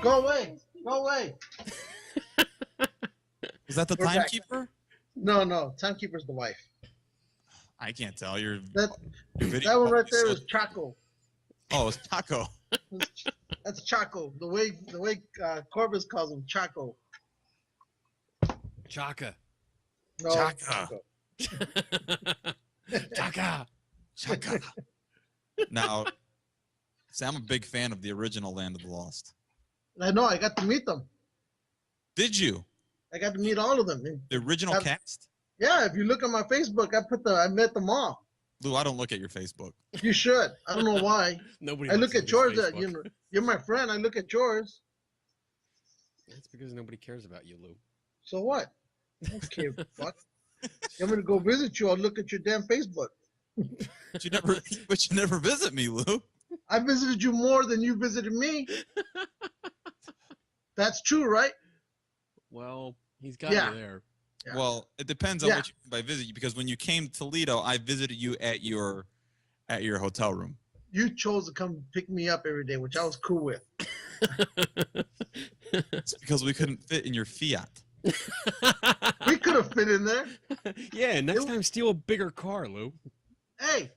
Go away. Go away. Was that the We're back. timekeeper? No. Timekeeper's the wife. I can't tell. Your That video one right there so- is Chaco. Oh, it's Taco. That's Chaco. The way Corbus calls him, Chaco. Chaka. No, Chaka. Chaka. Chaka. Now, see, I'm a big fan of the original Land of the Lost. I know. I got to meet them. Did you? I got to meet all of them. The original cast? Yeah, if you look at my Facebook, I met them all. Lou, I don't look at your Facebook. You should. I don't know why. Nobody. I look looks at yours. Facebook. You're my friend. I look at yours. That's because nobody cares about you, Lou. So what? I don't care. Fuck. I'm gonna go visit you. I'll look at your damn Facebook. But you never visit me, Lou. I visited you more than you visited me. That's true, right? Well, he's got Yeah. you there. Yeah. Well, it depends on what you mean by visit. Because when you came to Toledo, I visited you at your hotel room. You chose to come pick me up every day, which I was cool with. It's because we couldn't fit in your Fiat. We could have fit in there. Yeah, next time steal a bigger car, Lou. Hey,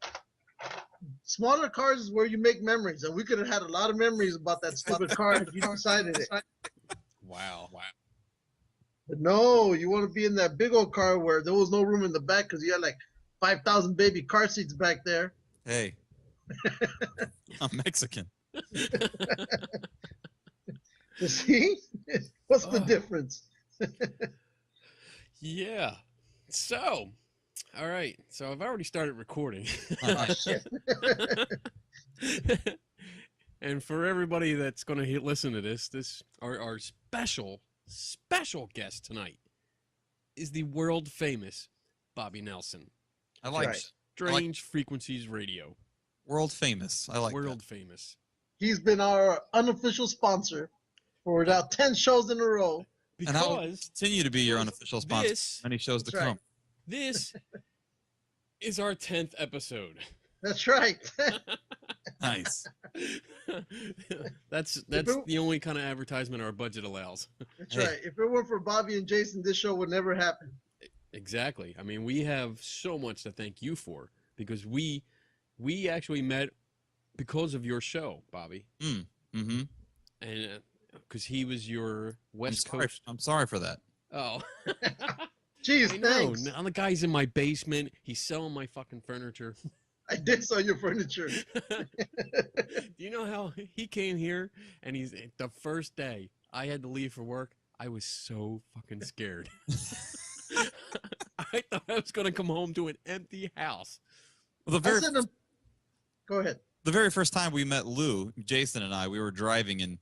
smaller cars is where you make memories, and we could have had a lot of memories about that stupid car if you decided it. Wow. But no, you want to be in that big old car where there was no room in the back because you had like 5,000 baby car seats back there. Hey, I'm Mexican. You see? What's the difference? Yeah. So, all right. So I've already started recording. Oh, shit. And for everybody that's going to listen to this our special guest tonight is the world famous Bobby Nelson. I like Right. Strange Frequencies Radio. World famous. I like World that. famous. He's been our unofficial sponsor for now 10 shows in a row. And I'll Because continue to be your unofficial sponsor. this- Many shows to That's right. come. this is our 10th episode. That's right. Nice. That's the only kind of advertisement our budget allows. That's Hey. right. If it weren't for Bobby and Jason, this show would never happen. Exactly. I mean, we have so much to thank you for because we actually met because of your show, Bobby, Mm-hmm. and because he was your West Coast. I'm sorry for that. Oh, Jeez, I know. thanks. Now the guy's in my basement. He's selling my fucking furniture. I did sell your furniture. Do you know how he came here and he's the first day I had to leave for work? I was so fucking scared. I thought I was gonna come home to an empty house. Well, I sent him. Go ahead. the very first time we met Lou, Jason and I, we were driving and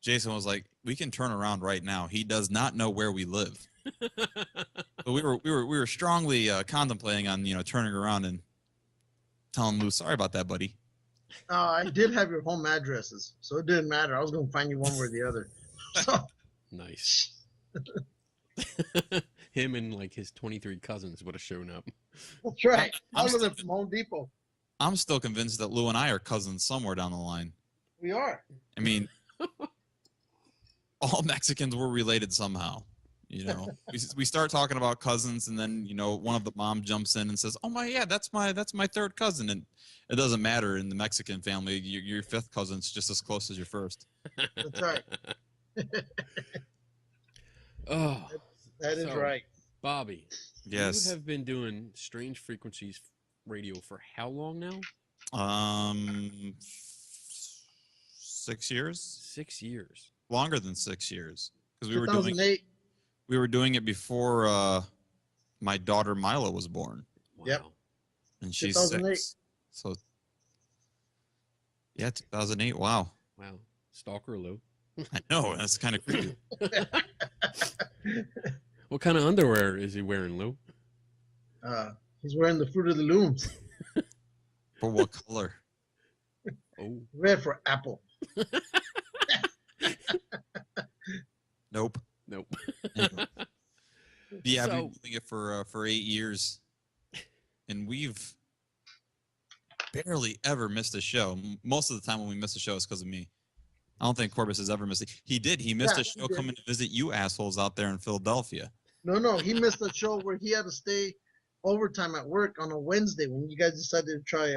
Jason was like, "We can turn around right now. He does not know where we live." But we were strongly contemplating on turning around and telling Lou, "Sorry about that, buddy." I did have your home addresses, so it didn't matter. I was going to find you one way or the other. So, Nice. Him and like his 23 cousins would have shown up. that's right. I'm All of them still- from Home Depot. I'm still convinced that Lou and I are cousins somewhere down the line. We are. I mean, all Mexicans were related somehow. We start talking about cousins, and then one of the mom jumps in and says, "Oh my, yeah, that's my third cousin," and it doesn't matter in the Mexican family. Your fifth cousin's just as close as your first. That's right. Oh, That is So- right. Bobby. Yes. You have been doing Strange Frequencies Radio for how long now? 6 years, 6 years. longer than 6 years, because 2008. we were doing it before my daughter Mila was born, Wow. Yep. and she's 2008. 6. So yeah, 2008. Wow, Wow. Stalker Lou. I know that's kind of creepy. What kind of underwear is he wearing, Lou? He's wearing the Fruit of the Looms. For what color? Oh. Red for apple. Nope. Nope. Yeah, I've So- been doing it for 8 years, and we've barely ever missed a show. Most of the time when we miss a show, it's because of me. I don't think Corbus has ever missed it. He did. He missed Yeah, a he show did. coming to visit you assholes out there in Philadelphia. No, he missed a show where he had to stay overtime at work on a Wednesday when you guys decided to try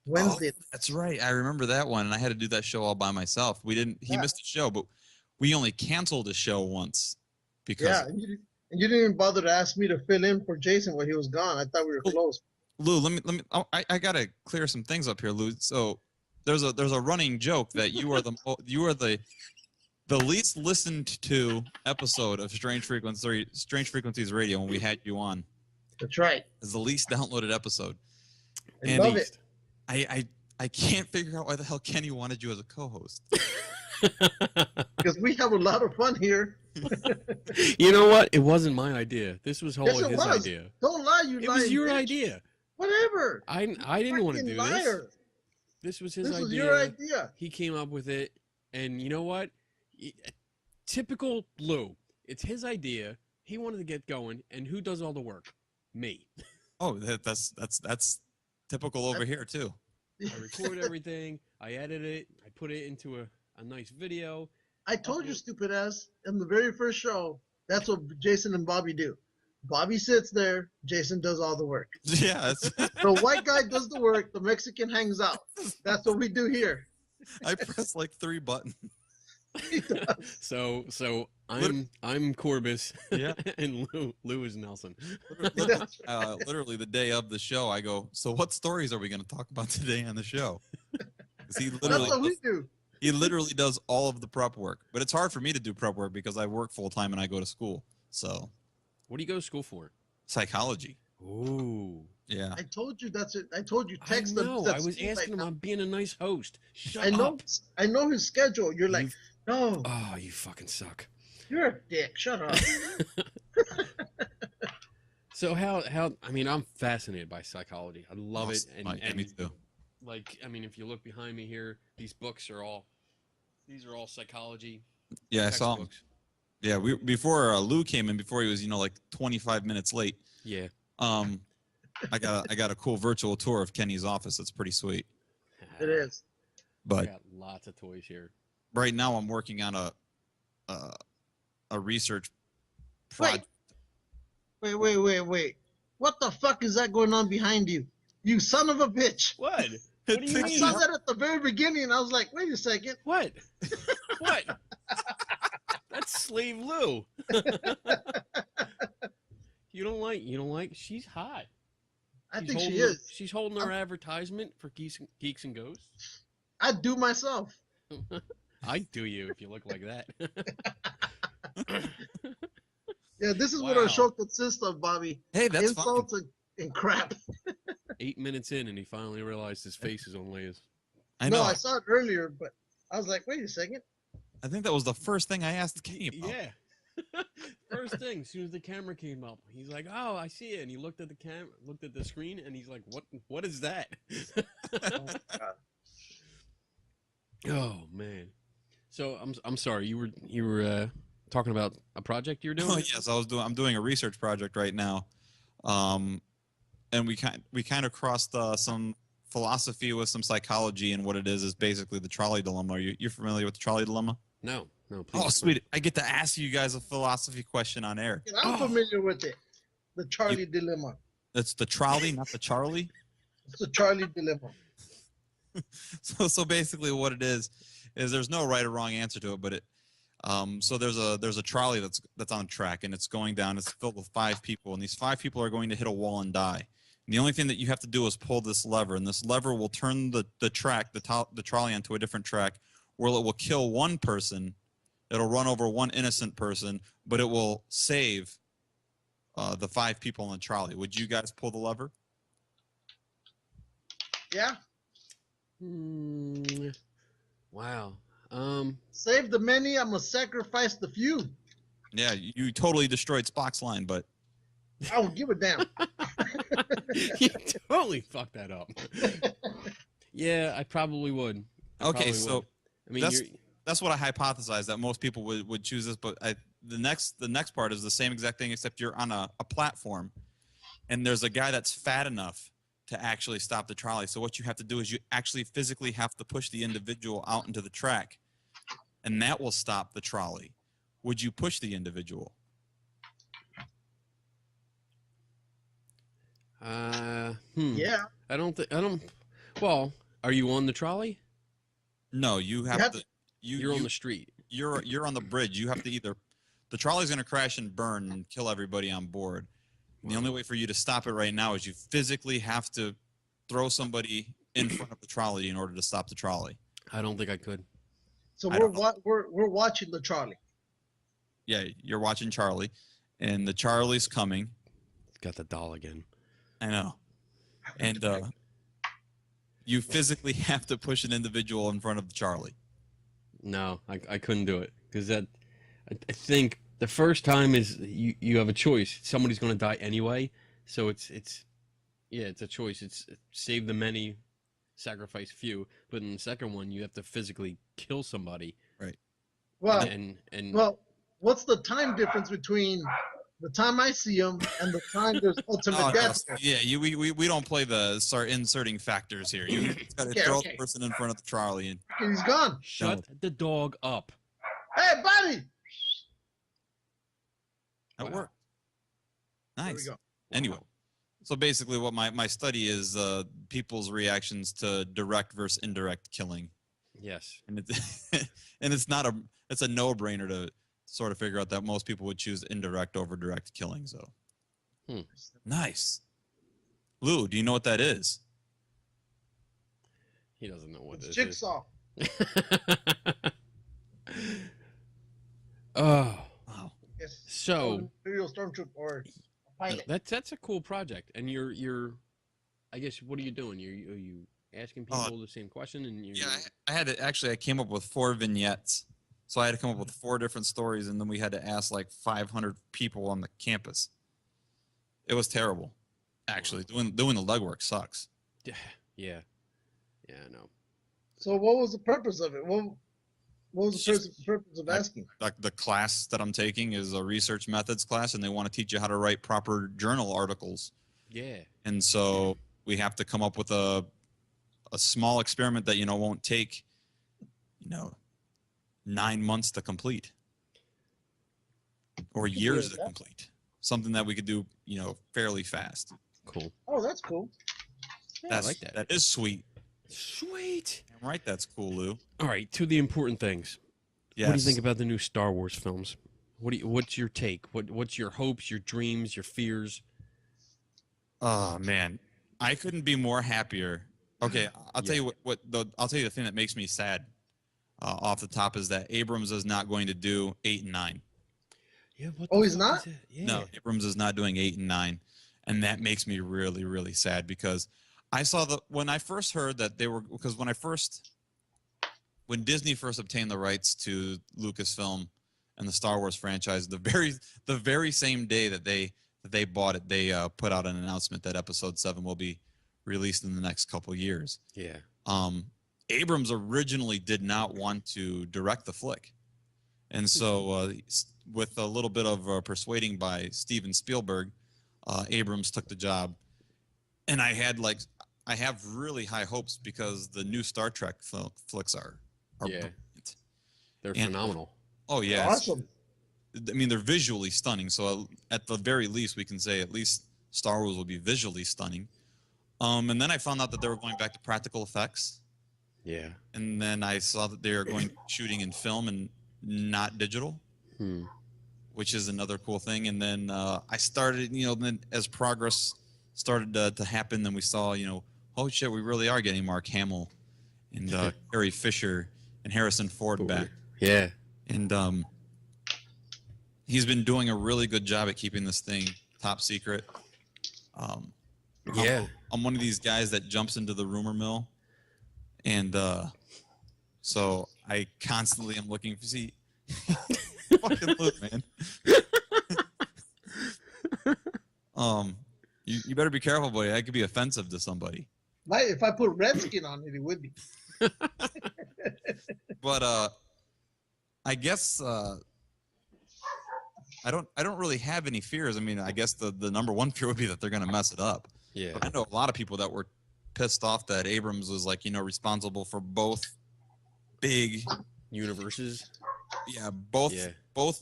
Wednesday. Oh, that's right. I remember that one, and I had to do that show all by myself. We didn't. He Yeah. missed a show, but we only canceled a show once because Yeah, and you didn't even bother to ask me to fill in for Jason when he was gone. I thought we were close. Lou. Let me. Oh, I gotta clear some things up here, Lou. So there's a running joke that you are the least listened to episode of Strange Frequencies Radio when we had you on. That's right. Is the least downloaded episode. I love it. I can't figure out why the hell Kenny wanted you as a co-host. Because we have a lot of fun here. You know what? It wasn't my idea. This was Yes, his it was. idea. Don't lie, you It lying was your bitch. idea. Whatever. I didn't want to do this. Liar. This was his This idea. was your idea. He came up with it, and you know what? Typical Lou. It's his idea. He wanted to get going, and who does all the work? Me. Oh, that's typical over here too. I record everything. I edit it. I put it into a nice video. I told you, stupid ass, in the very first show, that's what Jason and Bobby do. Bobby sits there, Jason does all the work. Yeah, The white guy does the work, the Mexican hangs out. That's what we do here. I press like 3 buttons. So I'm Corbus, Yeah. and Lou is Nelson. Literally the day of the show, I go, so what stories are we going to talk about today on the show? 'Cause That's what we do. he literally does all of the prep work. But it's hard for me to do prep work because I work full time and I go to school. So What do you go to school for? psychology. Ooh. Yeah. I told you that's it. I told you I text know. him. I was asking him. I'm being a nice host. Shut I know. up. I know his schedule. You're like, no, Oh, you fucking suck. you're a dick. Shut up. So how I mean, I'm fascinated by psychology. I love it. And me too. like, I mean, if you look behind me here, these books are all psychology Yeah, I saw him. textbooks. Yeah, before Lou came in, before he was, like 25 minutes late. Yeah. I got a cool virtual tour of Kenny's office. It's pretty sweet. It is. I But got lots of toys here. right now, I'm working on a research project. Wait. What the fuck is that going on behind you? You son of a bitch. What? What do you I mean? saw that at the very beginning and I was like, wait a second. What? What? That's Slave Lou. You don't like? She's hot. I She's think she holding- is. She's holding our advertisement for Geeks and Ghosts. I'd do myself. I'd do you if you look like that. Yeah, this is what Wow. our show consists of, Bobby. Hey, that's fine. Insults and crap. 8 minutes in, and he finally realized his face is on layers. I know. No, I saw it earlier, but I was like, wait a second. I think that was the first thing I asked Kenny about. Yeah. First thing, as soon as the camera came up, he's like, "Oh, I see it." And he looked at the screen, and he's like, "What is that?" Oh, God. Oh man. So I'm sorry. You were talking about a project you're doing. Oh yes, I'm doing a research project right now, and we kind of crossed some philosophy with some psychology, and what it is basically the trolley dilemma. You're familiar with the trolley dilemma? No, please. Oh, sweet! I get to ask you guys a philosophy question on air. And I'm familiar with it. The Charlie dilemma. It's the trolley, not the Charlie. It's the Charlie dilemma. So basically, what it is there's no right or wrong answer to it, but so there's a trolley that's on a track and it's going down. It's filled with 5 people, and these 5 people are going to hit a wall and die. And the only thing that you have to do is pull this lever, and this lever will turn the trolley onto a different track, where it will kill one person. It'll run over one innocent person, but it will save the 5 people on the trolley. Would you guys pull the lever? Yeah. Wow. Save the many, I'm going to sacrifice the few. Yeah, you totally destroyed Spock's line, but I don't give a damn. You totally fucked that up. Yeah, I probably would. okay. So I mean, that's what I hypothesized, that most people would choose this, but the next part is the same exact thing, except you're on a platform, and there's a guy that's fat enough to actually stop the trolley. So what you have to do is you actually physically have to push the individual out into the track, and that will stop the trolley. Would you push the individual? Yeah. I don't. Well, are you on the trolley? No, you have to. You're on the street. You're on the bridge. You have to either the trolley's going to crash and burn and kill everybody on board. And the only way for you to stop it right now is you physically have to throw somebody in front of the trolley in order to stop the trolley. I don't think I could. So I we're watching the trolley. Yeah, you're watching Charlie, and the Charlie's coming. Got the doll again. I know. And you physically have to push an individual in front of the Charlie. No, I couldn't do it because I think the first time is you have a choice. Somebody's going to die anyway, so it's a choice. It's save the many, sacrifice few. But in the second one, you have to physically kill somebody. Right. Well, and what's the time difference between the time I see him and the time there's ultimate death? Yeah, we don't play the start inserting factors here. You got to throw the person in front of the trolley and He's gone. shut the dog up. Hey, buddy. that worked. There we Nice. go. Anyway, so basically, what my study is people's reactions to direct versus indirect killing, Yes. and it's and it's a no-brainer to sort of figure out that most people would choose indirect over direct killing. So, nice. Lou, do you know what that is? He doesn't know what It's this Jigsaw. is. Oh, Wow. Yes. so Imperial Stormtrooper or pilot. that's a cool project. And you're, I guess, what are you doing? Are you asking people the same question? And Yeah, I had to actually. I came up with 4 vignettes, so I had to come up with 4 different stories, and then we had to ask like 500 people on the campus. It was terrible, actually. Doing the legwork sucks. yeah, I know. So what was the purpose of it? What was the purpose of asking? Like the class that I'm taking is a research methods class, and they want to teach you how to write proper journal articles. Yeah. And so we have to come up with a small experiment that won't take 9 months to complete or years to complete. Something that we could do fairly fast. Cool. Oh, that's cool. Yeah, I like that. That is sweet. Sweet. I'm right. That's cool, Lou. All right, to the important things. Yes. What do you think about the new Star Wars films? What's your take? What's your hopes, your dreams, your fears? Oh man, I couldn't be more happier. Okay, I'll tell you I'll tell you the thing that makes me sad. Off the top is that Abrams is not going to do 8 and 9. Yeah. Oh, he's not? Yeah. No, Abrams is not doing 8 and 9, and that makes me really, really sad because I saw when I first heard that they were when Disney first obtained the rights to Lucasfilm and the Star Wars franchise, the very same day that they bought it, they put out an announcement that Episode 7 will be released in the next couple years. Yeah. Abrams originally did not want to direct the flick, and so with a little bit of persuading by Steven Spielberg, Abrams took the job, and I have really high hopes because the new Star Trek flicks are brilliant. They're phenomenal. Oh yeah, Awesome. I mean, they're visually stunning. So at the very least, we can say at least Star Wars will be visually stunning. And then I found out that they were going back to practical effects. Yeah. And then I saw that they are going shooting in film and not digital, which is another cool thing. And then I started, then as progress started to happen, then we saw, oh shit, we really are getting Mark Hamill and Carrie Fisher and Harrison Ford back. Yeah. And he's been doing a really good job at keeping this thing top secret. I'm one of these guys that jumps into the rumor mill, and so I constantly am looking for fucking look, man. You better be careful, boy. That could be offensive to somebody. If I put Redskin on it, it would be. But I guess I don't really have any fears. I mean, I guess the number one fear would be that they're going to mess it up. Yeah. But I know a lot of people that were pissed off that Abrams was responsible for both big universes. Yeah, both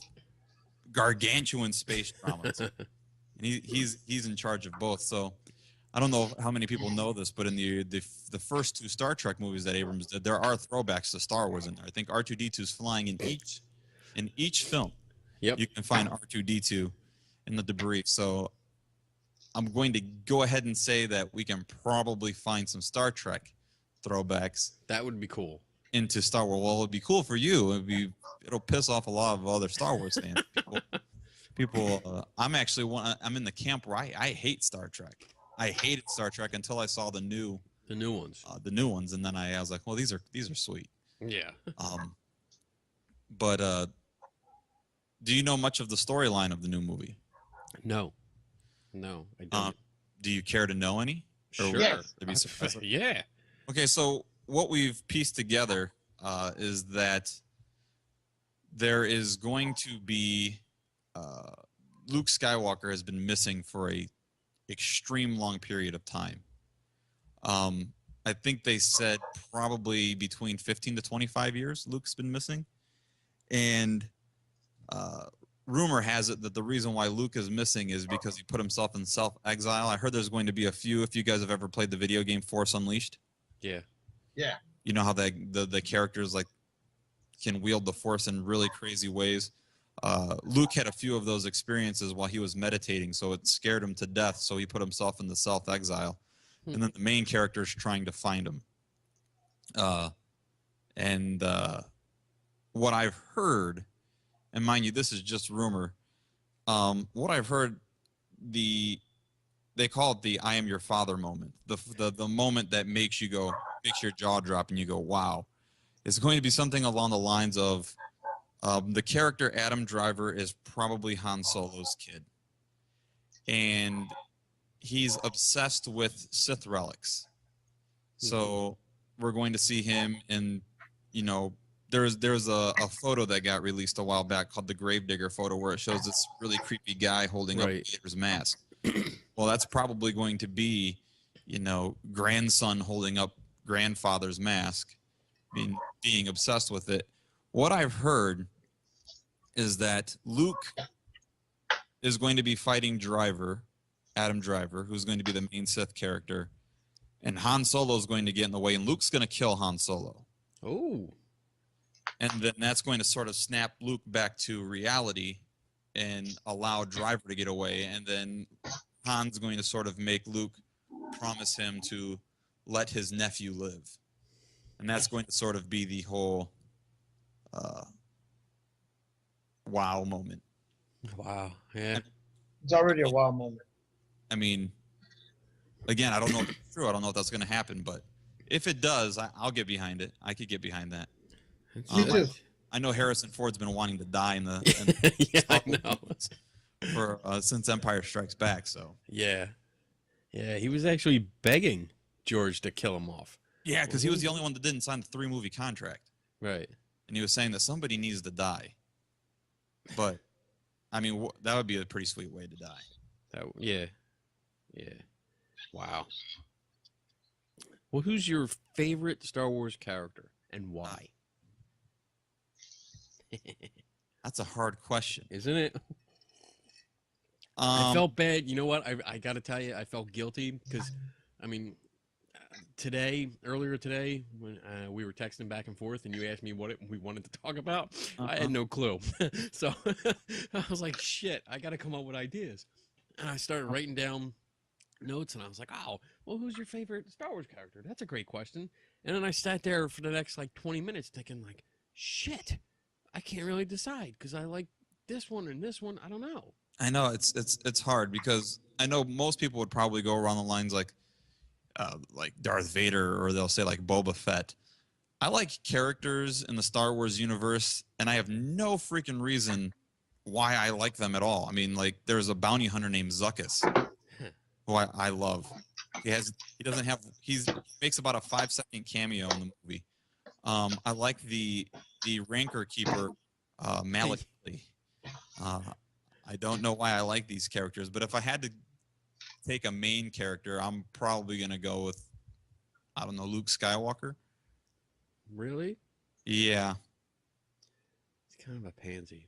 gargantuan space dramas, and he's in charge of both. So I don't know how many people know this, but in the first 2 Star Trek movies that Abrams did, there are throwbacks to Star Wars in there. I think R2-D2 is flying in each film. Yep. You can find R2-D2 in the debris. So I'm going to go ahead and say that we can probably find some Star Trek throwbacks That would be cool. into Star Wars. Well, it'd be cool for you. It'll piss off a lot of other Star Wars fans. I'm in the camp where I hate Star Trek. I hated Star Trek until I saw the new ones. And then I was like, well, these are sweet. Yeah. But do you know much of the storyline of the new movie? No, I don't. Do you care to know any? Sure. Yes. Yeah. Okay, so what we've pieced together is that there is going to be Luke Skywalker has been missing for a extreme long period of time. I think they said probably between 15 to 25 years Luke's been missing. And rumor has it that the reason why Luke is missing is because he put himself in self-exile. I heard there's going to be if you guys have ever played the video game Force Unleashed. Yeah. Yeah. You know how the characters like can wield the Force in really crazy ways. Luke had a few of those experiences while he was meditating, so it scared him to death, so he put himself in the self-exile. And then the main character is trying to find him. What I've heard, and mind you, this is just rumor, what I've heard, they call it the "I am your father" moment, the moment that makes your jaw drop and you go, wow. It's going to be something along the lines of the character Adam Driver is probably Han Solo's kid, and he's obsessed with Sith relics. So we're going to see him in, there's a photo that got released a while back called the Gravedigger photo, where it shows this really creepy guy holding up Vader's mask. Well, that's probably going to be, grandson holding up grandfather's mask, being obsessed with it. What I've heard is that Luke is going to be fighting Adam Driver, who's going to be the main Sith character, and Han Solo is going to get in the way, and Luke's going to kill Han Solo. Oh. And then that's going to sort of snap Luke back to reality and allow Driver to get away, and then Han's going to sort of make Luke promise him to let his nephew live. And that's going to sort of be the whole wow moment. Wow. Yeah. It's already a wow moment. I mean, again, I don't know if it's true. I don't know if that's going to happen, but if it does, I'll get behind it. I could get behind that. Me too. I know Harrison Ford's been wanting to die in the yeah, I know. for since Empire Strikes Back. So yeah, he was actually begging George to kill him off. Yeah, because he was the only one that didn't sign the 3-movie contract. Right. And he was saying that somebody needs to die. But, I mean, that would be a pretty sweet way to die. Yeah. Wow. Well, who's your favorite Star Wars character and why? That's a hard question. Isn't it? I felt bad. You know what? I got to tell you, I felt guilty because, I mean, earlier today, when we were texting back and forth and you asked me what we wanted to talk about, I had no clue. So I was like, shit, I got to come up with ideas. And I started writing down notes and I was like, oh, well, who's your favorite Star Wars character? That's a great question. And then I sat there for the next 20 minutes thinking shit, I can't really decide because I like this one and this one. I don't know. I know it's hard because I know most people would probably go around the lines like Darth Vader, or they'll say Boba Fett. I like characters in the Star Wars universe, and I have no freaking reason why I like them at all. I mean, there's a bounty hunter named Zuckuss, who I love. He makes about a 5-second cameo in the movie. I like the Rancor Keeper, Malik. I don't know why I like these characters, but if I had to take a main character, I'm probably going to go with, I don't know, Luke Skywalker. Really? Yeah. kind of a pansy.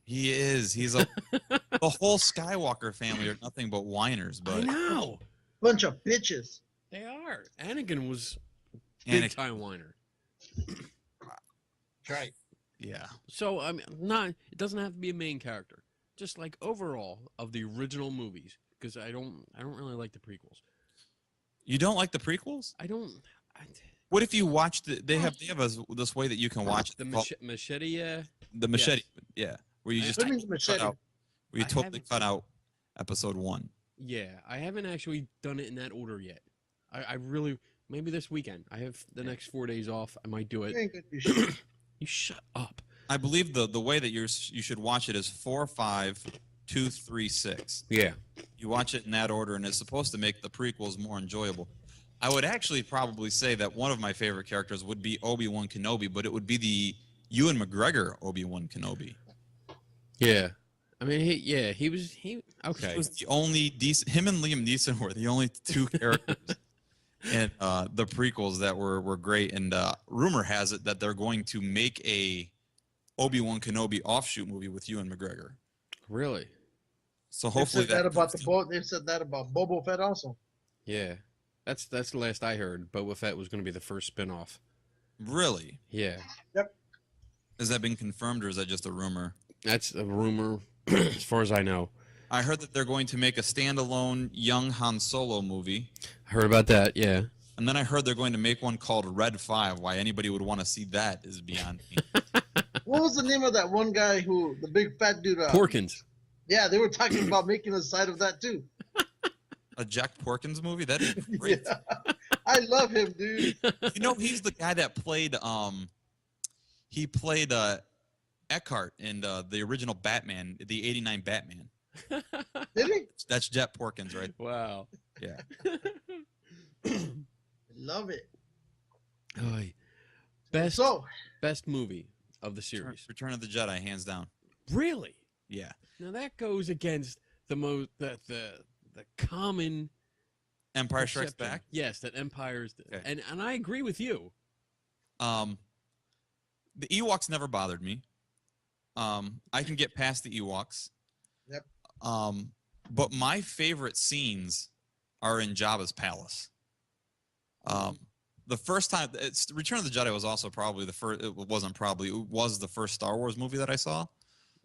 He is. He's a the whole Skywalker family are nothing but whiners, I but know. Bunch of bitches. They are. Anakin was Anakin- big time whiner. Right. yeah. So I mean, not. It doesn't have to be a main character. Just like overall of the original movies, because I don't really like the prequels. You don't like the prequels? I don't. What if you watch they have this way that you can watch The it called machete. the machete, yeah, where you I- just What do you mean cut machete? out, where you I totally haven't- cut out episode 1. Yeah, I haven't actually done it in that order yet. I really maybe this weekend. I have the next 4 days off. I might do You it. ain't gonna do shit. You shut up. I believe the way that you should watch it is 4, 5, 2, 3, 6. Yeah. You watch it in that order, and it's supposed to make the prequels more enjoyable. I would actually probably say that one of my favorite characters would be Obi-Wan Kenobi, but it would be the Ewan McGregor Obi-Wan Kenobi. Yeah. I mean, he was okay. He was the only decent. Him and Liam Neeson were the only 2 characters in the prequels that were great. And rumor has it that they're going to make a Obi-Wan Kenobi offshoot movie with Ewan McGregor. Really? So They hopefully said that about comes the boat. They said that about Boba Fett also. Yeah. That's the last I heard. Boba Fett was going to be the first spin-off. Really? Yeah. Has that been confirmed, or is that just a rumor? That's a rumor, as far as I know. I heard that they're going to make a standalone young Han Solo movie. I heard about that. Yeah. And then I heard they're going to make one called Red 5. Why anybody would want to see that is beyond me. What was the name of that one guy who the big fat dude? Porkins. Yeah, they were talking about making a side of that too. A Jack Porkins movie? That'd be great. Yeah. I love him, dude. You know, he's the guy that played Eckhart in the original Batman, the 89 Batman. Did he? That's Jack Porkins, right? Wow. Yeah. I love it. Oy. Best So, movie of the series. Return of the Jedi, hands down. Really? Yeah. Now that goes against the common Empire Strikes perception. Back. Yes, that Empire's Okay. and I agree with you. The Ewoks never bothered me. I can get past the Ewoks. Yep. But my favorite scenes are in Jabba's palace. The first time, Return of the Jedi was also probably the first. It was the first Star Wars movie that I saw.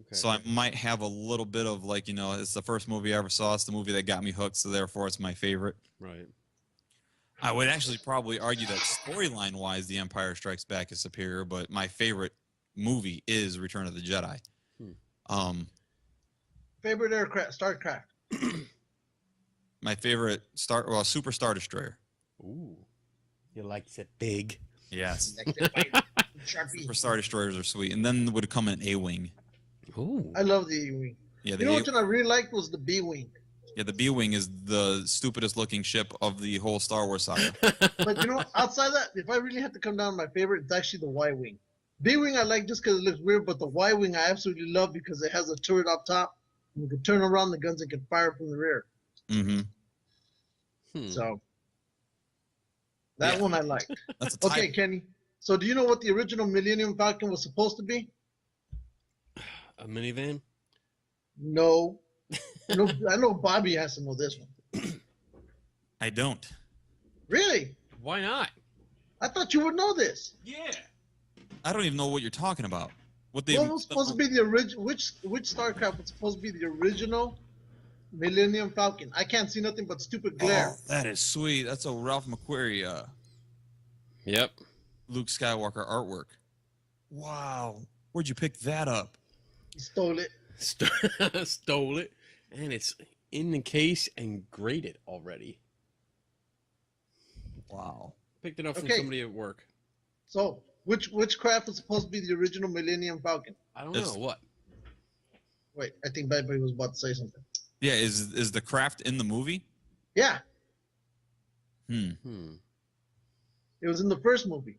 Okay. So I might have a little bit of it's the first movie I ever saw. It's the movie that got me hooked. So therefore, it's my favorite. Right. I would actually probably argue that storyline-wise, The Empire Strikes Back is superior, but my favorite movie is Return of the Jedi. favorite aircraft, Starcraft. My favorite Super Star Destroyer. Ooh. You like it big. Yes. Sharpie. Super Star Destroyers are sweet, and then would come an A-wing. Ooh. I love the A-wing. Yeah, You know which one I really liked was the B-wing. Yeah, the B-wing is the stupidest looking ship of the whole Star Wars saga. But you know, outside that, if I really had to come down to my favorite, it's actually the Y-wing. B-wing I like just because it looks weird, but the Y-wing I absolutely love because it has a turret up top. And you can turn around the guns and can fire from the rear. Mm-hmm. So that one I like. That's a type. Okay, Kenny. So do you know what the original Millennium Falcon was supposed to be? A minivan? No. I know Bobby has to know this one. I don't. Really? Why not? I thought you would know this. Yeah. I don't even know what you're talking about. What was supposed to be the original? Which StarCraft was supposed to be the original Millennium Falcon? I can't see nothing but stupid glare. Oh, that is sweet. That's a Ralph McQuarrie, Yep. Luke Skywalker artwork. Wow. Where'd you pick that up? He stole it. Stole it, and it's in the case and graded already. Wow. Picked it up from Okay. somebody at work. So which craft was supposed to be the original Millennium Falcon? I don't Yes. know what. Wait, I think Bobby was about to say something. Yeah, is the craft in the movie? Yeah, Hmm. it was in the first movie.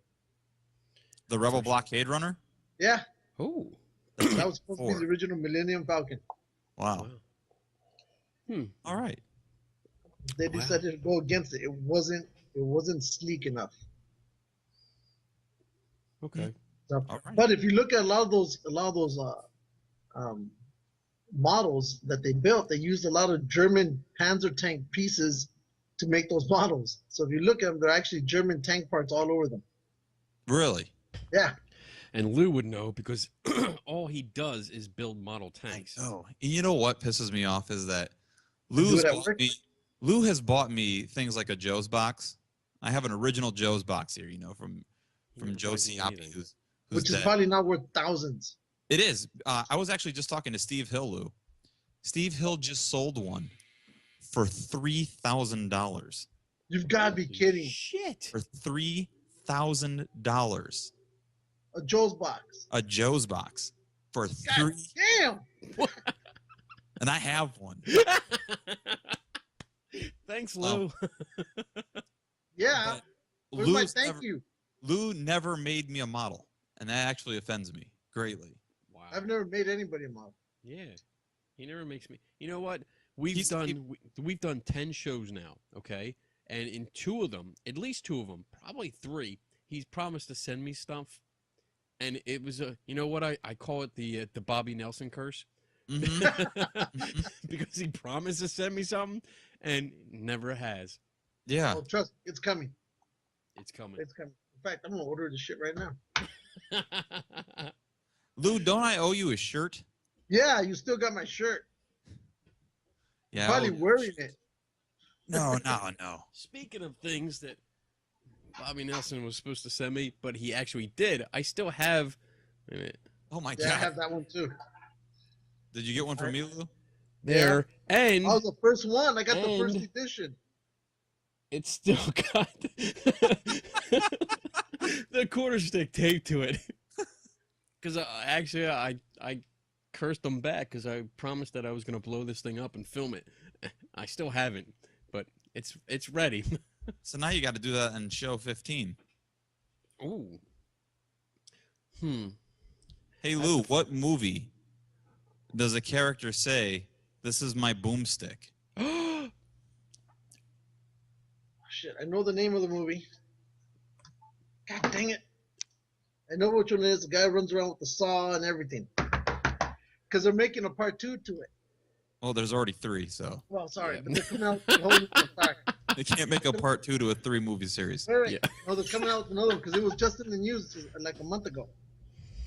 The Rebel Blockade Runner? Yeah, Oh. that was supposed to be Four. the original Millennium Falcon. Wow. Wow. All right. They Wow. decided to go against it. It wasn't sleek enough. Okay. So, All right. but if you look at a lot of those models that they built, they used a lot of German Panzer tank pieces to make those models. So if you look at them, they're actually German tank parts all over them. Really? Yeah. And Lou would know because all he does is build model tanks. Oh, you know what pisses me off is that Do Lou's it at bought work? me, Lou has bought me things like a Joe's box. I have an original Joe's box here, from He never Joe buys me Ciapi, anything. who's Which is dead. probably not worth thousands. It is. I was actually just talking to Steve Hill, Lou. Steve Hill just sold one for $3,000. You've got to be kidding. Shit. For $3,000. A Joe's box. A Joe's box for God three, damn. and I have one. Thanks, Lou. Yeah. But Where's my Lou's thank never, you? Lou never made me a model, and that actually offends me greatly. Wow. I've never made anybody a model. Yeah. He never makes me. You know what? We've He's- we've done 10 shows now, okay? And in 2 of them, at least 2 of them, probably 3, he's promised to send me stuff. And it was you know what I call it the Bobby Nelson curse Mhm. because he promised to send me something and never has. Yeah. Oh, trust me, it's coming. It's coming. It's coming. In fact, I'm gonna order this shit right now. Lou, don't I owe you a shirt? Yeah, you still got my shirt. Yeah. Probably wearing it. No. Speaking of things that Bobby Nelson was supposed to send me, but he actually did, I still have. Wait a minute. Oh my Yeah, I God. have that one too. Did you get one from me, Lou? There. And I was the first one. I got the first And- edition. it's still got the quarter stick taped to it. Because I cursed them back because I promised that I was going to blow this thing up and film it. I still haven't, but it's ready. So now you got to do that in show 15. Ooh. Hey, Lou, what movie does a character say, "This is my boomstick"? Oh, shit, I know the name of the movie. God dang it. I know which one it is. The guy runs around with the saw and everything. Because they're making a part 2 to it. Well, there's already 3, so Well, sorry, Yeah. but they're coming out with a whole new sorry. they can't make a part 2 to a 3-movie series. Wait, wait. Yeah. No, they're coming out with another one because it was just in the news like a month ago.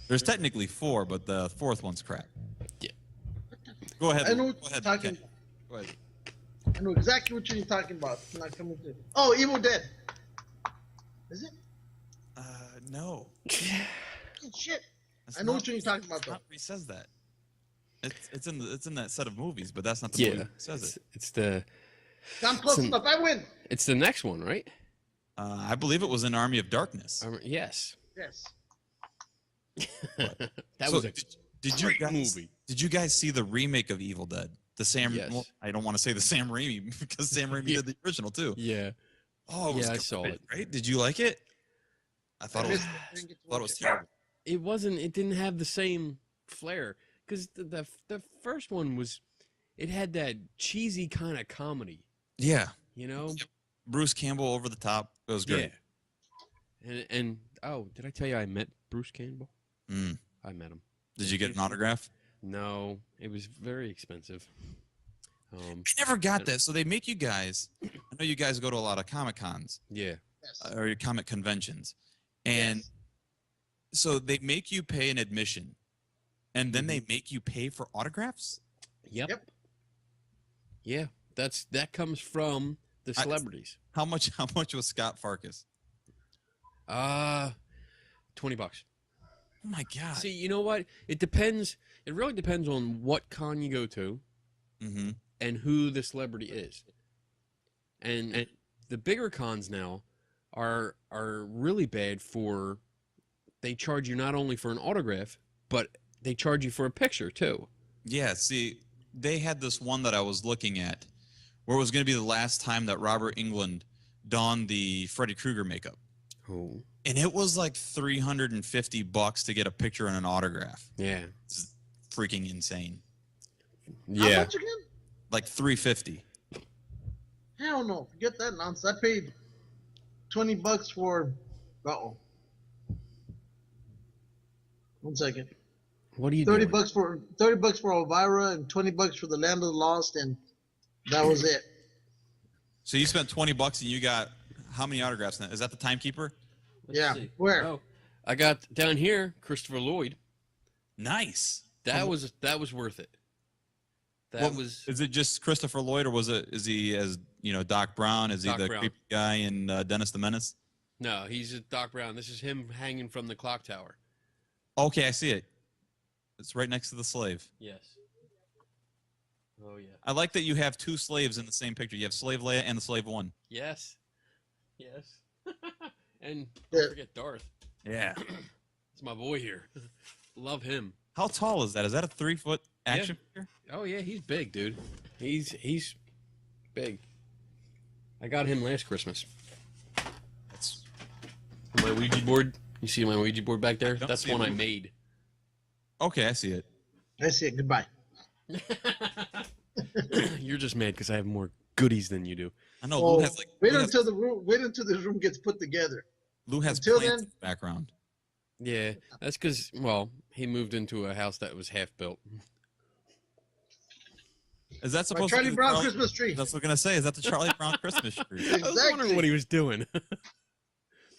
There's technically 4, but the 4th one's crap. Yeah. Go ahead. I know Lou. what Go you're ahead. talking Okay. about. Go ahead. I know exactly what you're talking about. It's not coming through. Oh, Evil Dead. Is it? No. Oh, shit. That's I know not- what you're talking about, that's though. not where he says that. It's in that set of movies, but that's not the movie Yeah. that says it. It's the I'm close Listen. enough. I win. it's the next one, right? I believe it was in Army of Darkness. Yes. Yes. That So was a did you great guys, movie. Did you guys see the remake of Evil Dead? The Sam. Yes. Well, I don't want to say the Sam Raimi because Sam Raimi Yeah. did the original too. Yeah. Oh, it was Yeah, I good, saw it. Right? Did you like it? I thought I it was. missed it. I didn't get to Thought it watch was terrible. It didn't have the same flair because the first one it had that cheesy kind of comedy, Yeah. you know? Yep. Bruce Campbell over the top. It was great. Yeah. And oh, did I tell you I met Bruce Campbell? Mm. I met him. Did you get an autograph? No, it was very expensive. I never got that. So they make you guys. I know you guys go to a lot of Comic Cons Yeah. Yes. or your comic conventions, and Yes. so they make you pay an admission, and then they make you pay for autographs. Yep. Yep. Yeah, that comes from the I- celebrities. How much? How much was Scott Farkas? $20. Oh my God. See, you know what? It depends. It really depends on what con you go to Mm-hmm. and who the celebrity is. And the bigger cons now are really bad for. They charge you not only for an autograph, but they charge you for a picture too. Yeah. See, they had this one that I was looking at, where it was going to be the last time that Robert Englund donned the Freddy Krueger makeup, Oh. and it was like $350 to get a picture and an autograph. Yeah. It's freaking insane. How Yeah. much again? Like $350. Hell no. Forget that nonsense. I paid $20 for. Uh-oh. 1 second. What are you 30 doing? bucks for 30 bucks for Elvira and 20 bucks for the Land of the Lost, and that was it. So you spent $20 and you got how many autographs now? Is that the timekeeper? Let's Yeah. see. Where? Oh, I got down here Christopher Lloyd. Nice. That was worth it. That was Is it just Christopher Lloyd, or is he as Doc Brown? Is Doc he the Brown. creepy guy in Dennis the Menace? No, he's Doc Brown. This is him hanging from the clock tower. Okay, I see it. It's right next to the slave. Yes. Oh yeah. I like that you have two slaves in the same picture. You have Slave Leia and the Slave One. Yes. Yes. And Yeah. don't forget Darth. Yeah. It's my boy here. Love him. How tall is that? Is that a 3-foot action figure? Oh yeah, he's big, dude. He's big. I got him last Christmas. That's My Ouija board. You see my Ouija board back there? don't That's see one it. I made. okay. I see it. I see it. Goodbye. You're just mad because I have more goodies than you do. I know Oh, Lou has wait until this room gets put together. Lou has until plants then- in the background. Yeah, that's because, well, he moved into a house that was half built. Is that My supposed to Charlie be Brown the Christmas tree. That's what I'm gonna say. Is that the Charlie Brown Christmas tree? I was wondering what he was doing.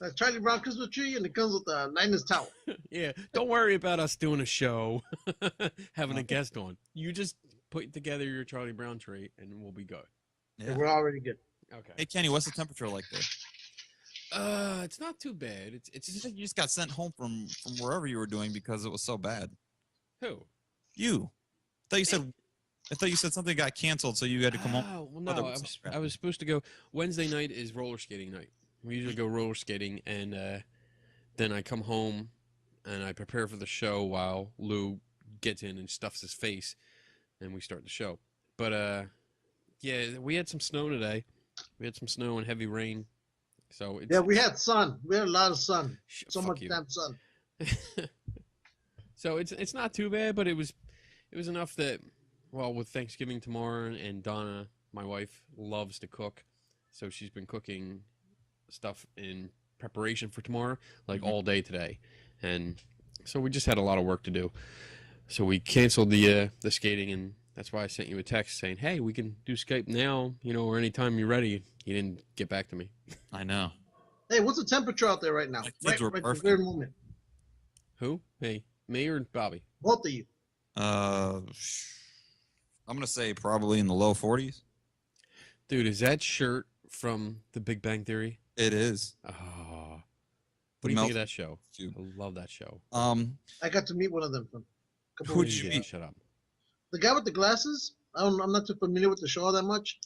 That Charlie Brown Christmas tree, and it comes with a Linus towel. Yeah, don't worry about us doing a show, having a guest on. You just put together your Charlie Brown tree, and we'll be good. Yeah. We're already good. Okay. Hey Kenny, what's the temperature like there? It's not too bad. It's You said you just got sent home from wherever you were doing because it was so bad. who? You. I thought you said something got canceled, so you had to come home. Oh, well, Oh, that no, was I was supposed to go. Wednesday night is roller skating night. We usually go roller skating, and then I come home and I prepare for the show while Lou gets in and stuffs his face, and we start the show. But yeah, we had some snow today. We had some snow and heavy rain. So it's, Yeah, we had sun. We had a lot of sun. So fuck much you. damn sun. So it's not too bad, but it was enough that, well, with Thanksgiving tomorrow, and Donna, my wife, loves to cook, so she's been cooking stuff in preparation for tomorrow, like Mhm. all day today, and so we just had a lot of work to do. So we canceled the skating, and that's why I sent you a text saying, "Hey, we can do Skype now, or anytime you're ready." You didn't get back to me. I know. Hey, what's the temperature out there right now? My kids Right, were right perfect. this very moment. Who? Hey, me or Bobby? Both of you. I'm gonna say probably in the low 40s. Dude, is that shirt from The Big Bang Theory? It is. Oh, what The do you think melt- of that show? too. I love that show. I got to meet one of them. From a couple Who'd weeks you ago. meet? Shut up. The guy with the glasses. I'm not too familiar with the show that much.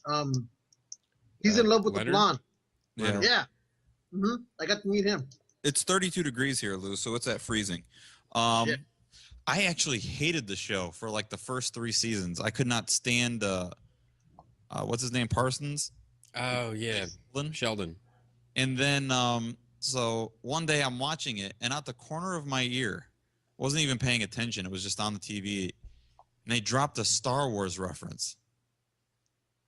He's in love with Leonard? the blonde. Yeah. Yeah. I got to meet him. It's 32 degrees here, Lou, so it's at freezing. Shit. I actually hated the show for like the first 3 seasons. I could not stand what's his name, Parsons? Oh yeah, Lynn? Sheldon. And then so one day I'm watching it, and out the corner of my ear, wasn't even paying attention. It was just on the TV, and they dropped a Star Wars reference.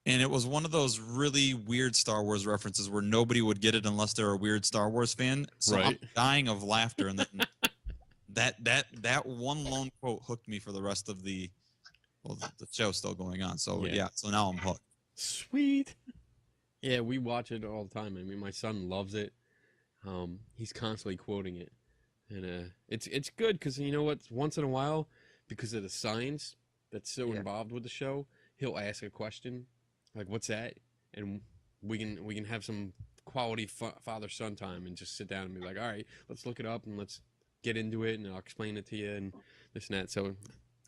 And it was one of those really weird Star Wars references where nobody would get it unless they're a weird Star Wars fan. So I'm Right. dying of laughter, and then that one lone quote hooked me for the rest of the show's still going on. So Yeah. yeah, so now I'm hooked. Sweet. Yeah, we watch it all the time. I mean, my son loves it. He's constantly quoting it, and it's good because you know what? Once in a while, because of the science that's so Yeah. involved with the show, he'll ask a question like, "What's that?" and we can have some quality father-son time and just sit down and be like, "All right, let's look it up and let's get into it, and I'll explain it to you and this and that." So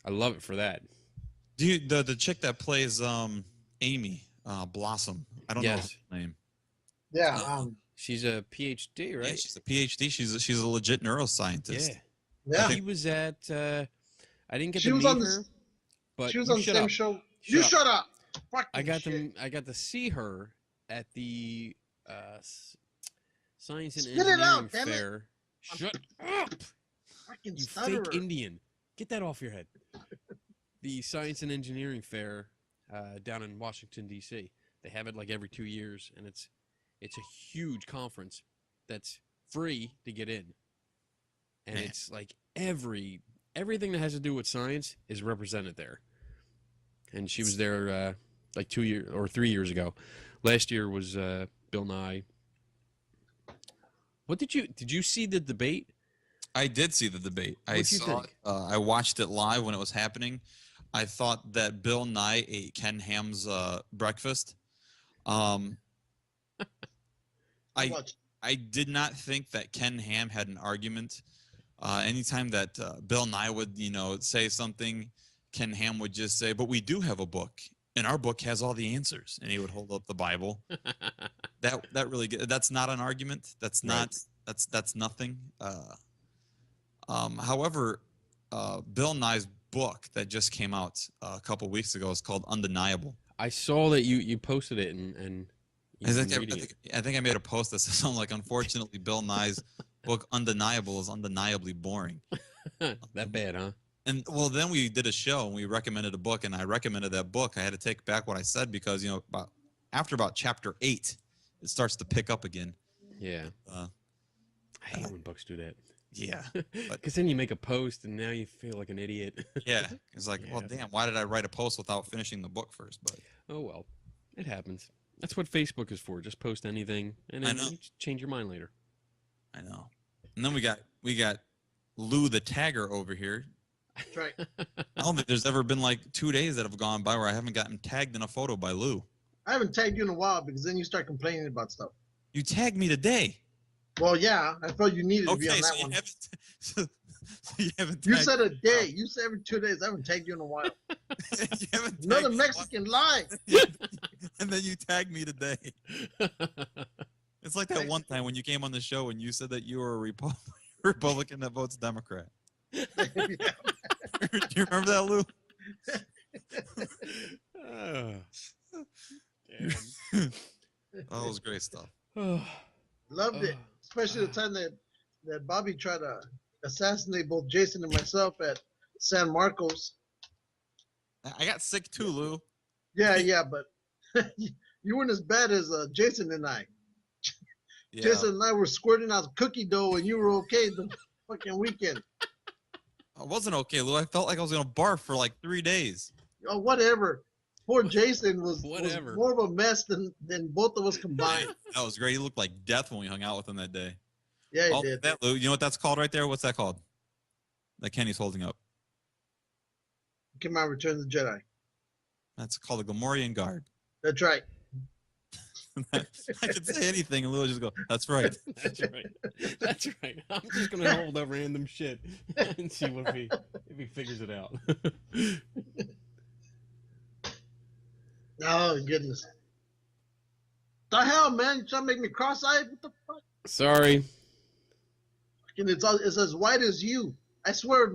I love it for that. Do you, the chick that plays Amy Blossom? I don't know Yes. her name. Yeah. She's a PhD, right? Yeah, she's a PhD. She's a legit neuroscientist. Yeah. Yeah. He was at. I didn't get She to was meet on the- her, but She was you on the shut same up. show. Shut You up. shut up. Fucking I got shit. I got to see her at the Science and Spit it Engineering out, damn it. Fair. Shut up, Fucking you stutterer. fake Indian! Get that off your head. The Science and Engineering Fair down in Washington D.C. They have it like every 2 years, and it's a huge conference that's free to get in. and Man. it's like everything that has to do with science is represented there. And she was there like 2 years or 3 years ago. Last year was Bill Nye. What did you see the debate? I did see the debate. What'd you think? I watched it live when it was happening. I thought that Bill Nye ate Ken Ham's breakfast. Um, I Watch. I did not think that Ken Ham had an argument. Anytime that Bill Nye would, say something, Ken Ham would just say, "But we do have a book, and our book has all the answers." And he would hold up the Bible. That really that's not an argument. That's not that's nothing. However, Bill Nye's book that just came out a couple weeks ago is called Undeniable. I saw that you posted it and I think I made a post that says something like, "Unfortunately, Bill Nye's book Undeniable is undeniably boring." That bad, huh? And well, then we did a show and we recommended a book, and I recommended that book. I had to take back what I said because after about chapter 8, it starts to pick up again. Yeah. I hate when books do that. Yeah, Because then you make a post and now you feel like an idiot. yeah. It's like, well, damn, why did I write a post without finishing the book first? But Oh well, it happens. That's what Facebook is for. Just post anything, and then you change your mind later. I know. And then we got Lou the Tagger over here. That's right. I don't think there's ever been like 2 days that have gone by where I haven't gotten tagged in a photo by Lou. I haven't tagged you in a while because then you start complaining about stuff. You tagged me today. Well, yeah, I felt you needed to be on that so one. so you haven't. You said a day. You said every 2 days. I haven't tagged you in a while. You haven't Another tagged me Mexican lie. and then you tagged me today. It's like that one time when you came on the show and you said that you were a Republican that votes Democrat. Do you remember that, Lou? Damn. That was great stuff. Loved it, especially the time that Bobby tried to assassinate both Jason and myself at San Marcos. I got sick too, Lou. Yeah, but you weren't as bad as Jason and I. Yeah. Jason and I were squirting out cookie dough, and you were okay the fucking weekend. I wasn't okay, Lou. I felt like I was gonna barf for like 3 days. Oh, whatever. Poor Jason was Whatever. more of a mess than both of us combined. That was great. He looked like death when we hung out with him that day. Yeah, he did. That, Lou, you know what that's called right there? What's that called? That Kenny's holding up. Came out, Return of the Jedi. That's called a Gamorrean guard. That's right. I could say anything and Lou would just go, "That's right." That's right. That's right. I'm just gonna hold up random shit and see if he figures it out. Oh goodness. The hell, man! You trying to make me cross-eyed? What the fuck? Sorry. And it's as white as you. I swear,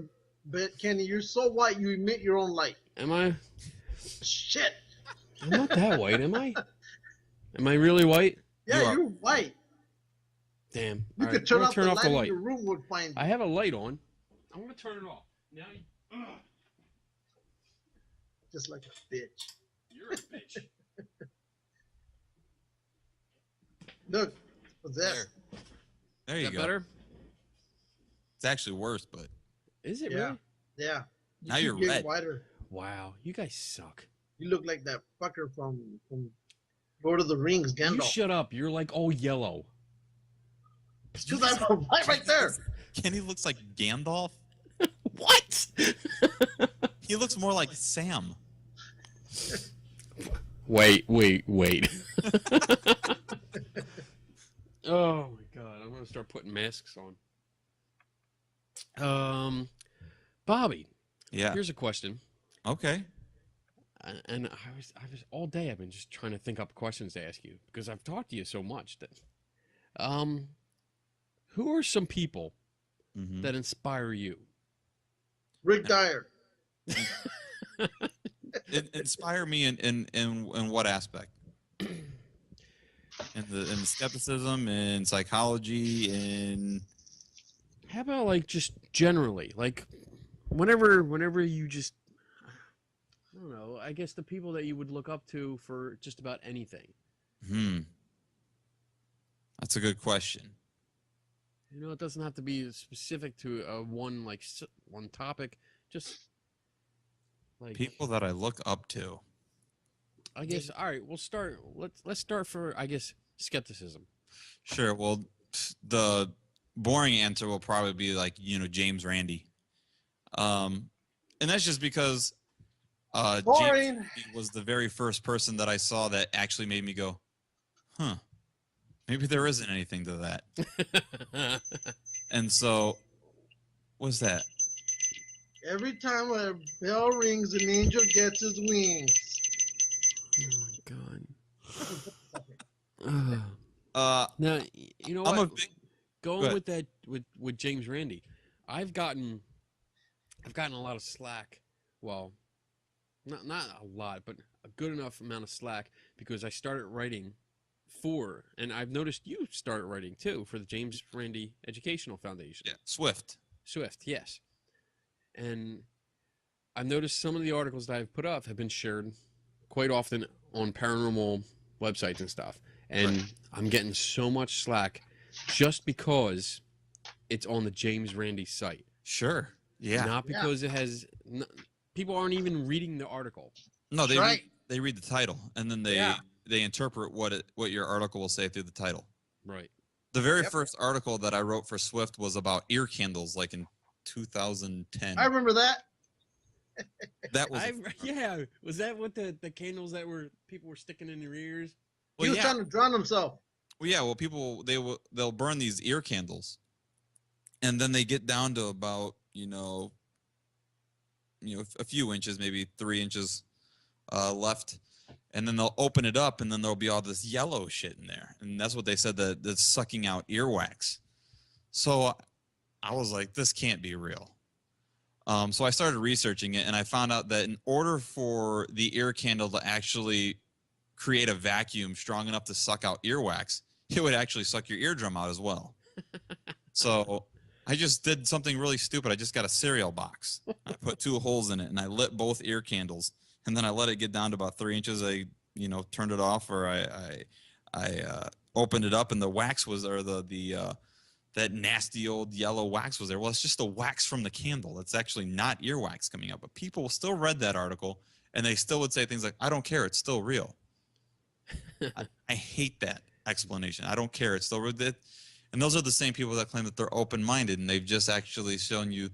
Kenny, you're so white you emit your own light. Am I? Shit. I'm not that white, am I? Am I really white? Yeah, you're white. Damn. You All could right, turn I'm off gonna the turn light off in your room would find you. I have a light on. I'm gonna turn it off. Now you. Just like a bitch. You're a bitch. Look, what's that? There you Is that go. better? It's actually worse, but Is it Yeah. really? Yeah. Now keep you're getting red. Whiter. Wow, you guys suck. You look like that fucker from Lord of the Rings, You Gandalf. shut up. You're like all yellow. Because I'm right there. Kenny looks like Gandalf. What? He looks more like Sam. Wait. Oh my god, I'm gonna start putting masks on. Bobby. Yeah. Here's a question. Okay. And I was all day I've been just trying to think up questions to ask you because I've talked to you so much that who are some people that inspire you? Rick Dyer. Inspire me in what aspect? In the skepticism, in psychology, in How about like just generally, like whenever you just I don't know, I guess the people that you would look up to for just about anything. That's a good question. You know, it doesn't have to be specific to one one topic. Just like People that I look up to. I guess. All right, we'll start. Let's start for I guess skepticism. Sure. Well, the boring answer will probably be like, James Randi. And that's just because James Boring. Randi was the very first person that I saw that actually made me go, huh, maybe there isn't anything to that. And so, what's that? Every time a bell rings, an angel gets his wings. Oh my god. Now you know I'm what? a big. Going with that with James Randi, I've gotten a lot of slack. Well, not a lot, but a good enough amount of slack because I started writing and I've noticed you started writing too for the James Randi Educational Foundation. Yeah, Swift, yes. And I've noticed some of the articles that I've put up have been shared quite often on paranormal websites and stuff. And I'm getting so much slack just because it's on the James Randi site. Sure. Yeah. Not because it has. People aren't even reading the article. No, they read the title and then they interpret what your article will say through the title. Right. The very first article that I wrote for Swift was about ear candles, like in 2010. I remember that. That was Was that what the candles that people were sticking in their ears? He was trying to drown himself. Well, yeah. Well, people they'll burn these ear candles, and then they get down to about a few inches, maybe 3 inches left, and then they'll open it up, and then there'll be all this yellow shit in there, and that's what they said that's sucking out earwax. So I was like, this can't be real. So I started researching it, and I found out that in order for the ear candle to actually create a vacuum strong enough to suck out earwax, it would actually suck your eardrum out as well. So I just did something really stupid. I just got a cereal box. I put 2 holes in it, and I lit both ear candles, and then I let it get down to about 3 inches. I turned it off, or I opened it up, and the wax was, or that nasty old yellow wax was there. Well, it's just the wax from the candle. It's actually not earwax coming out. But people still read that article, and they still would say things like, I don't care, it's still real. I hate that explanation. I don't care, it's still real. And those are the same people that claim that they're open-minded, and they've just actually shown you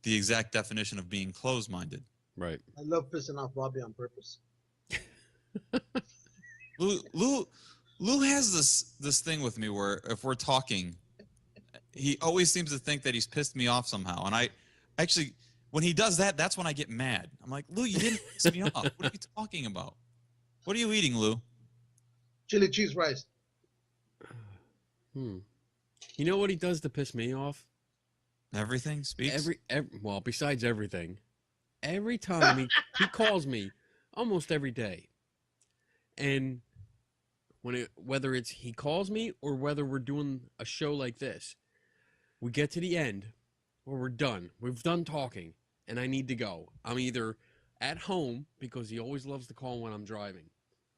the exact definition of being closed-minded. Right. I love pissing off Bobby on purpose. Lou has this thing with me where if we're talking, he always seems to think that he's pissed me off somehow. And I actually, when he does that, that's when I get mad. I'm like, Lou, you didn't piss me off. What are you talking about? What are you eating, Lou? Chili cheese rice. You know what he does to piss me off? Everything speaks? Well, besides everything. Every time he calls me, almost every day. And whether it's he calls me or whether we're doing a show like this, we get to the end or we're done. We've done talking and I need to go. I'm either at home because he always loves to call when I'm driving.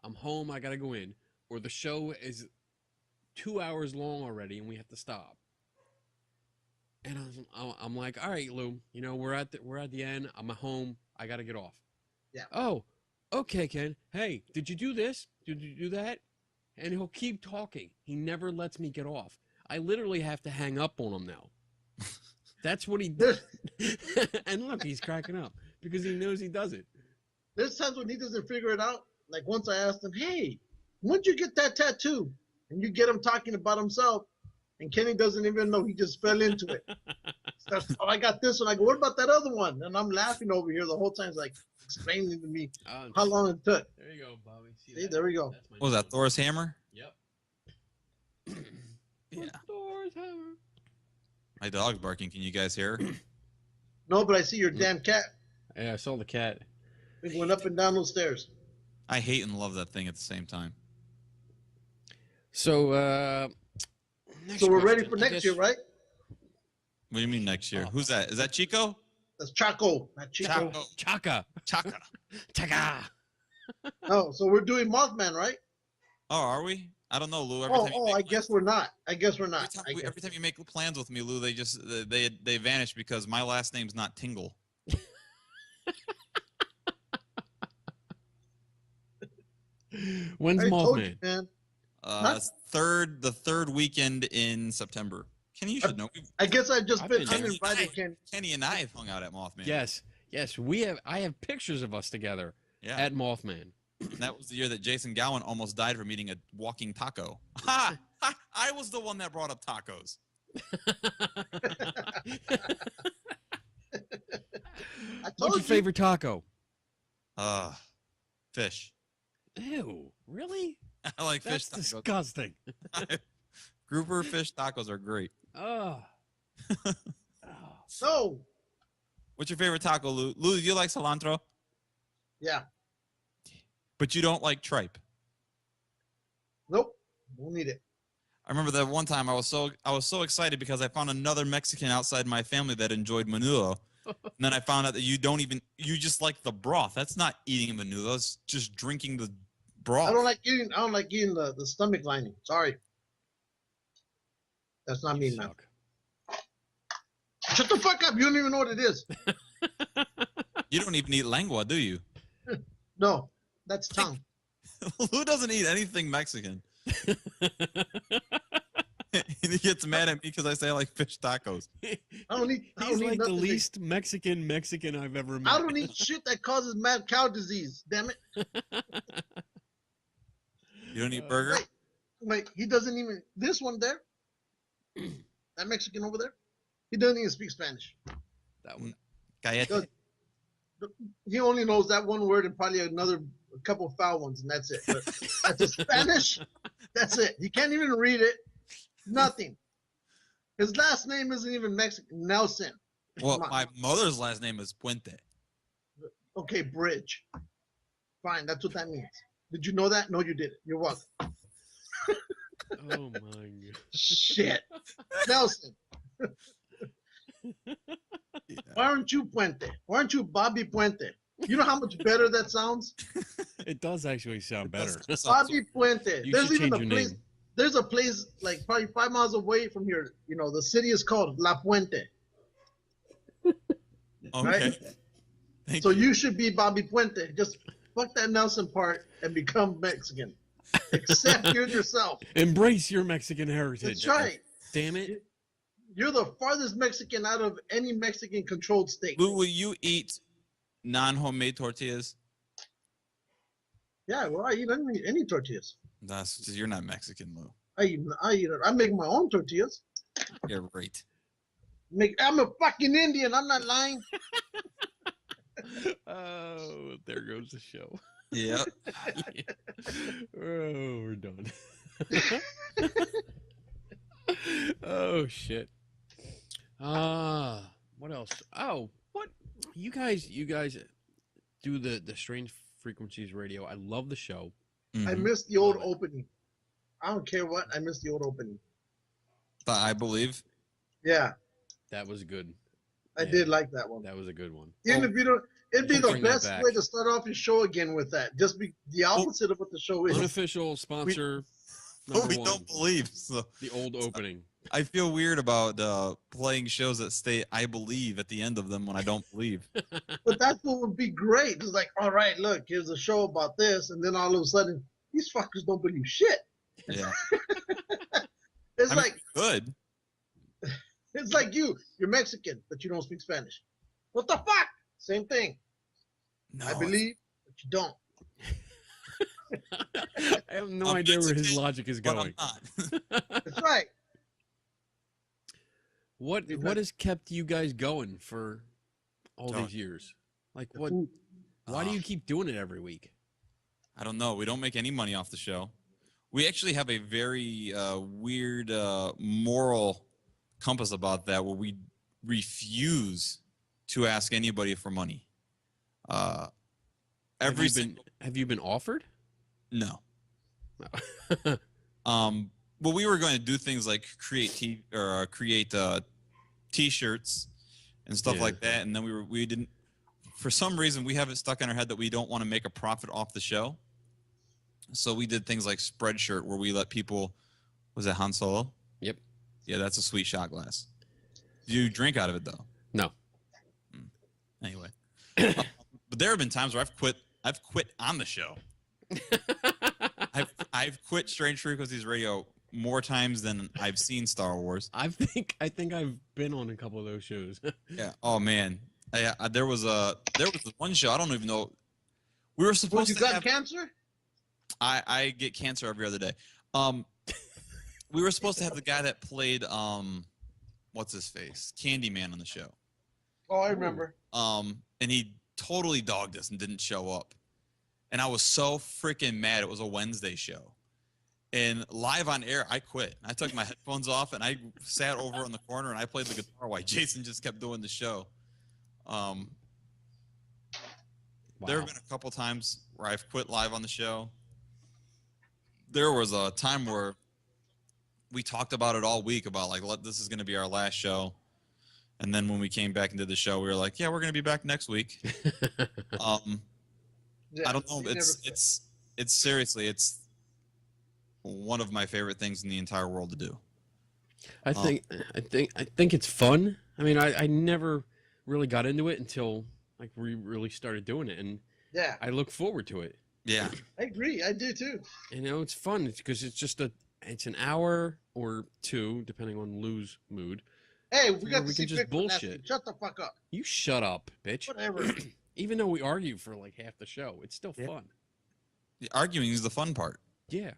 I'm home, I got to go in. Or the show is 2 hours long already and we have to stop. And I'm like, all right, Lou, we're at the end. I'm at home. I got to get off. Yeah. Oh, okay, Ken. Hey, did you do this? Did you do that? And he'll keep talking. He never lets me get off. I literally have to hang up on him now. That's what he does. And look, he's cracking up because he knows he does it. There's times when he doesn't figure it out. Like once I asked him, hey, when'd you get that tattoo? And you get him talking about himself. And Kenny doesn't even know. He just fell into it. Starts, I got this one. I go, what about that other one? And I'm laughing over here the whole time. He's like explaining to me how long it took. There you go, Bobby. See there we go. What was that, Thor's hammer? Yep. Yeah. Thor's hammer. My dog's barking. Can you guys hear her? No, but I see your damn cat. Yeah, I saw the cat. It went up and down those stairs. I hate and love that thing at the same time. So, so we're ready for next year, right? What do you mean next year? Who's that? Is that Chico? That's Chaco, not Chico. Chaka. Chaka. Chaka. Oh, so we're doing Mothman, right? Oh, are we? I don't know, Lou. I guess we're not. I guess we're not. Every time you make plans with me, Lou, they vanish because my last name's not Tingle. When's I told Mothman? you, man. The third weekend in September. Kenny, you should know. I guess I've just been been uninvited, Kenny. Kenny and I have hung out at Mothman. Yes. I have pictures of us together at Mothman. And that was the year that Jason Gowan almost died from eating a walking taco. Ha! I was the one that brought up tacos. What's your favorite taco? Fish. Ew, really? I like fish That's tacos. disgusting. Grouper fish tacos are great. Oh. So, What's your favorite taco, Lou? Lou, do you like cilantro? yeah. But you don't like tripe. Nope. Don't need it. I remember that one time I was so excited because I found another Mexican outside my family that enjoyed menudo. And then I found out that you just like the broth. That's not eating menudo. It's just drinking the broth. I don't like eating the stomach lining. Sorry. That's not me, man. Shut the fuck up. You don't even know what it is. You don't even eat lengua, do you? No, that's tongue. Lou doesn't eat anything Mexican. He gets mad at me because I say I like fish tacos. I don't eat He's like the nothing least Mexican I've ever met. I don't eat shit that causes mad cow disease. Damn it. You don't eat burger? Wait, he doesn't even. This one there, that Mexican over there, he doesn't even speak Spanish. That one. Cállate. He only knows that one word and probably a couple of foul ones, and that's it. But that's the Spanish. That's it. He can't even read it. Nothing. His last name isn't even Mexican. Nelson. Well, my mother's last name is Puente. Okay, bridge. Fine, that's what that means. Did you know that? No, you didn't. You're welcome. Oh my god. Shit. Nelson. Why aren't you Puente? Why aren't you Bobby Puente? You know how much better that sounds? It does actually sound better. Bobby Puente. You There's should even change a your place. name. There's a place like probably 5 miles away from here. You know, the city is called La Puente. Okay. So you should be Bobby Puente. Just fuck that Nelson part and become Mexican. Accept yourself. Embrace your Mexican heritage. That's right. Damn it. You're the farthest Mexican out of any Mexican-controlled state. Lou, will you eat non-homemade tortillas? Yeah, well, I eat any tortillas. That's just, you're not Mexican, Lou. I make my own tortillas. You're right. I'm a fucking Indian. I'm not lying. Oh, there goes the show. Yep. Oh, we're done. Oh shit. What else? Oh, what you guys do the Strange Frequencies radio. I love the show. Mm-hmm. I missed the old opening. I don't care what. I missed the old opening. I believe. Yeah. That was good. I did like that one. That was a good one. Even if you don't, it'd be Should the bring that best back. way to start off your show again with that. Just be the opposite of what the show is. Unofficial sponsor. Oh, we number one, don't believe. So the old opening. I feel weird about playing shows that stay "I believe" at the end of them when I don't believe. But that's what would be great. It's like, all right, look, here's a show about this, and then all of a sudden, these fuckers don't believe shit. Yeah. It's I mean, like good. it's like you're Mexican, but you don't speak Spanish. What the fuck? Same thing. No, I believe, but you don't. I have no I'm idea where his Mexican, logic is but going. I'm not. That's right. What has kept you guys going for all these years? Like what? Why do you keep doing it every week? I don't know. We don't make any money off the show. We actually have a very weird moral compass about that, where we refuse to ask anybody for money. Have you been offered? No. No. Well, we were going to do things like create T-shirts and stuff Yeah. like that, and then we didn't. For some reason, we have it stuck in our head that we don't want to make a profit off the show. So we did things like Spreadshirt, where we let people. Was it Han Solo? Yep. Yeah, that's a sweet shot glass. Do you drink out of it though? No. Anyway, but there have been times where I've quit on the show. I've quit Strange Frequencies Radio more times than I've seen Star Wars. I think I've been on a couple of those shows. Yeah. Oh man. There was one show, I don't even know. We were supposed You to got have cancer? I get cancer every other day. We were supposed to have the guy that played what's his face? Candyman on the show. Oh, I remember. And he totally dogged us and didn't show up. And I was so freaking mad. It was a Wednesday show. And live on air, I quit. I took my headphones off and I sat over in the corner and I played the guitar while Jason just kept doing the show. Wow. There have been a couple times where I've quit live on the show. There was a time where we talked about it all week about like, this is going to be our last show. And then when we came back and did the show, we were like, yeah, we're going to be back next week. Yeah, I don't know. It's seriously, it's one of my favorite things in the entire world to do. I think it's fun. I mean, I never really got into it until like we really started doing it, and yeah, I look forward to it. Yeah, I agree. I do too. You know, it's fun because it's an hour or two, depending on Lou's mood. Hey, we got we to can see just Bigfoot bullshit. Nasty. Shut the fuck up. You shut up, bitch. Whatever. Even though we argue for like half the show, it's still fun. the arguing is the fun part. Yeah.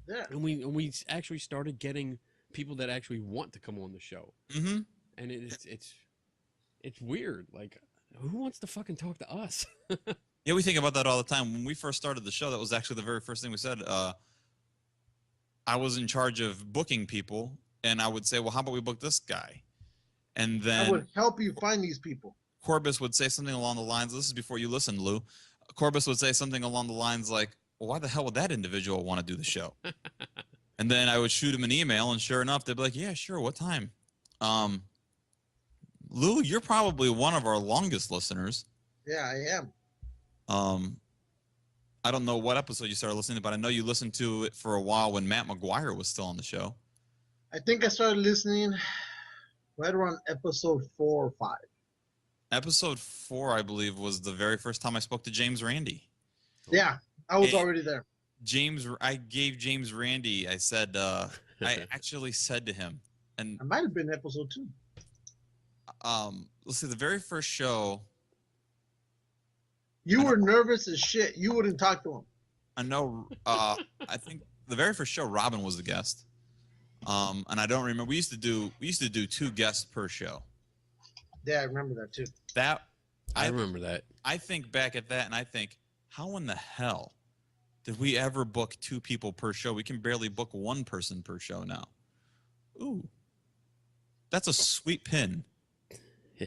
Yeah. And we actually started getting people that actually want to come on the show. Mm-hmm. And it's weird. Like, who wants to fucking talk to us? Yeah, we think about that all the time. When we first started the show, that was actually the very first thing we said. I was in charge of booking people, and I would say, well, how about we book this guy? And then I would help you find these people. Corbus would say something along the lines, this is before you listened, Lou. Corbus would say something along the lines like, well, why the hell would that individual want to do the show? And then I would shoot him an email, and sure enough, they'd be like, yeah, sure, what time? Lou, you're probably one of our longest listeners. Yeah, I am. I don't know what episode you started listening to, but I know you listened to it for a while when Matt McGuire was still on the show. I think I started listening right around episode 4 or 5. Episode 4, I believe, was the very first time I spoke to James Randi. Yeah, I was already there. I gave James Randi, I said, I actually said to him, and I might have been episode 2. let's see, the very first show. You were nervous as shit. You wouldn't talk to him. I know. I think the very first show, Robin was the guest. And I don't remember. We used to do 2 guests per show. Yeah, I remember that too. I remember that. I think back at that, and I think, how in the hell did we ever book 2 people per show? We can barely book 1 person per show now. Ooh, that's a sweet pin. So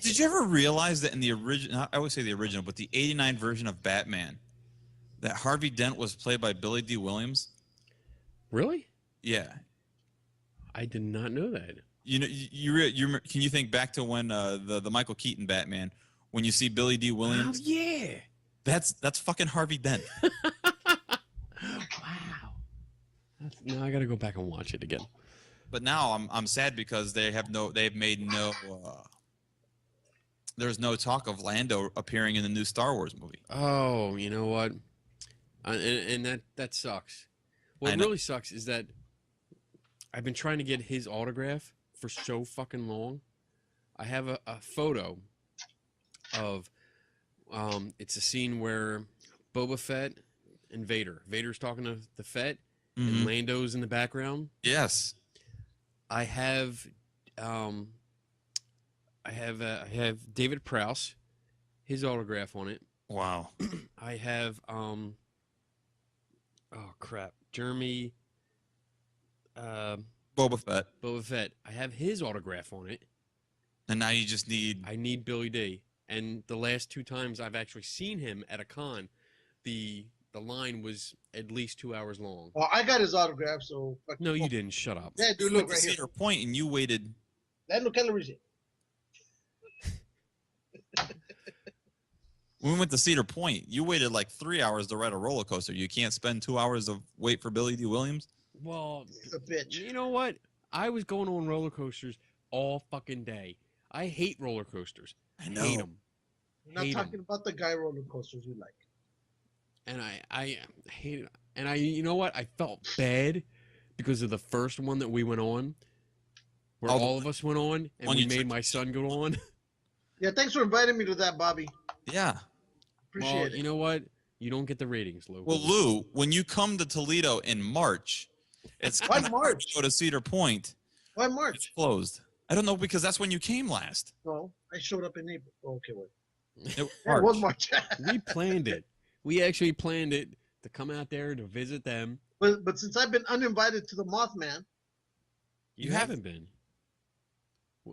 did you ever realize that in the original, I always say the original, but the 89 version of Batman, that Harvey Dent was played by Billy D. Williams? Really? Yeah. I did not know that. You know, can you think back to when the Michael Keaton Batman, when you see Billy D. Williams? Oh, yeah. That's fucking Harvey Dent. Wow. Now I got to go back and watch it again. But now I'm sad because they've made no. There's no talk of Lando appearing in the new Star Wars movie. Oh, you know what? And that sucks. What really sucks is that I've been trying to get his autograph for so fucking long. I have a photo of it's a scene where Boba Fett and Vader's talking to the Fett, and Lando's in the background. Yes. I have David Prowse, his autograph on it. Wow. I have oh crap, Jeremy Boba Fett. I have his autograph on it. And now you just need. I need Billy D. And the last 2 times I've actually seen him at a con, the line was at least 2 hours long. Well, I got his autograph, so. No, you didn't. Shut up. Yeah, dude, look right here. Cedar Point, and you waited. Lando Calrissian. When we went to Cedar Point, you waited like 3 hours to ride a roller coaster. You can't spend 2 hours of wait for Billy D. Williams. Well, It's a bitch. you know what? I was going on roller coasters all fucking day. I hate roller coasters. I know. Hate them. We're not talking about the guy roller coasters we like. And I hate it. And you know what? I felt bad because of the first one that we went on, where all of us went on, and we made my son go on. Yeah, thanks for inviting me to that, Bobby. Yeah. Appreciate it. You know what? You don't get the ratings, Lou. Well, Lou, when you come to Toledo in March, it's Why March? Go to Cedar Point. Why It's March? closed. I don't know because that's when you came last. No, I showed up in April. Oh, okay, wait. It was Yeah, it was March. We planned it. We actually planned it to come out there to visit them. But since I've been uninvited to the Mothman, You haven't been.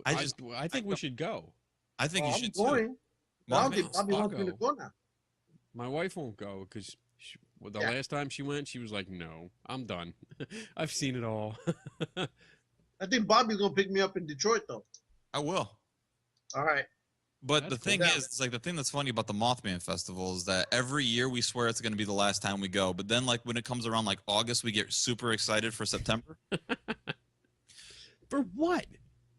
I think we should go. I think you I'm should going. too. I don't think Mothman's- Bobby I'll wants me to go. go now. My wife won't go because the last time she went, she was like, "No, I'm done. I've seen it all." I think Bobby's gonna pick me up in Detroit though. I will. All right. But That's the thing cool. is, it's like the thing that's funny about the Mothman Festival is that every year we swear it's going to be the last time we go. But then, like, when it comes around like August, we get super excited for September. For what?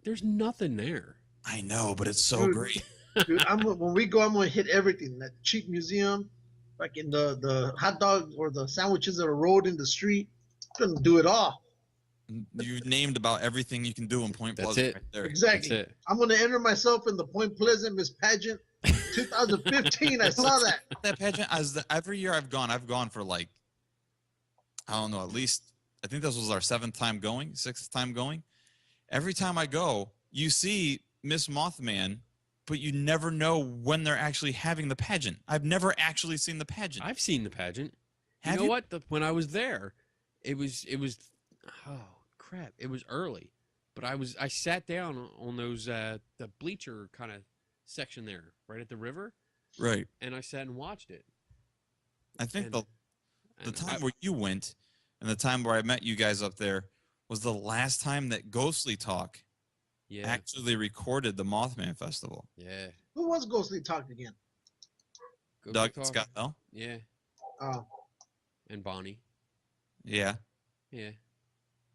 There's nothing there. I know, but it's so Dude. great. Dude, when we go, I'm gonna hit everything. That cheap museum, like in the hot dogs or the sandwiches that are rolled in the street. Gonna do it all. You named about everything you can do in Point That's Pleasant it. right there. Exactly. That's it. I'm gonna enter myself in the Point Pleasant Miss Pageant 2015. I saw that. That pageant, every year I've gone for like, I don't know, at least, I think this was our 6th time going. Every time I go, you see Miss Mothman, but you never know when they're actually having the pageant. I've never actually seen the pageant. I've seen the pageant. Have you know you? what? When I was there, it was. Oh crap! It was early, but I sat down on those the bleacher kind of section there, right at the river, Right. and I sat and watched it. I think And- the and time I- where you went and the time where I met you guys up there was the last time that Ghostly Talk yeah, actually recorded the Mothman Festival. yeah. Who was Ghostly Talk again? Go Doug talk. Scott, no? Yeah, Oh, and Bonnie. Yeah. Yeah.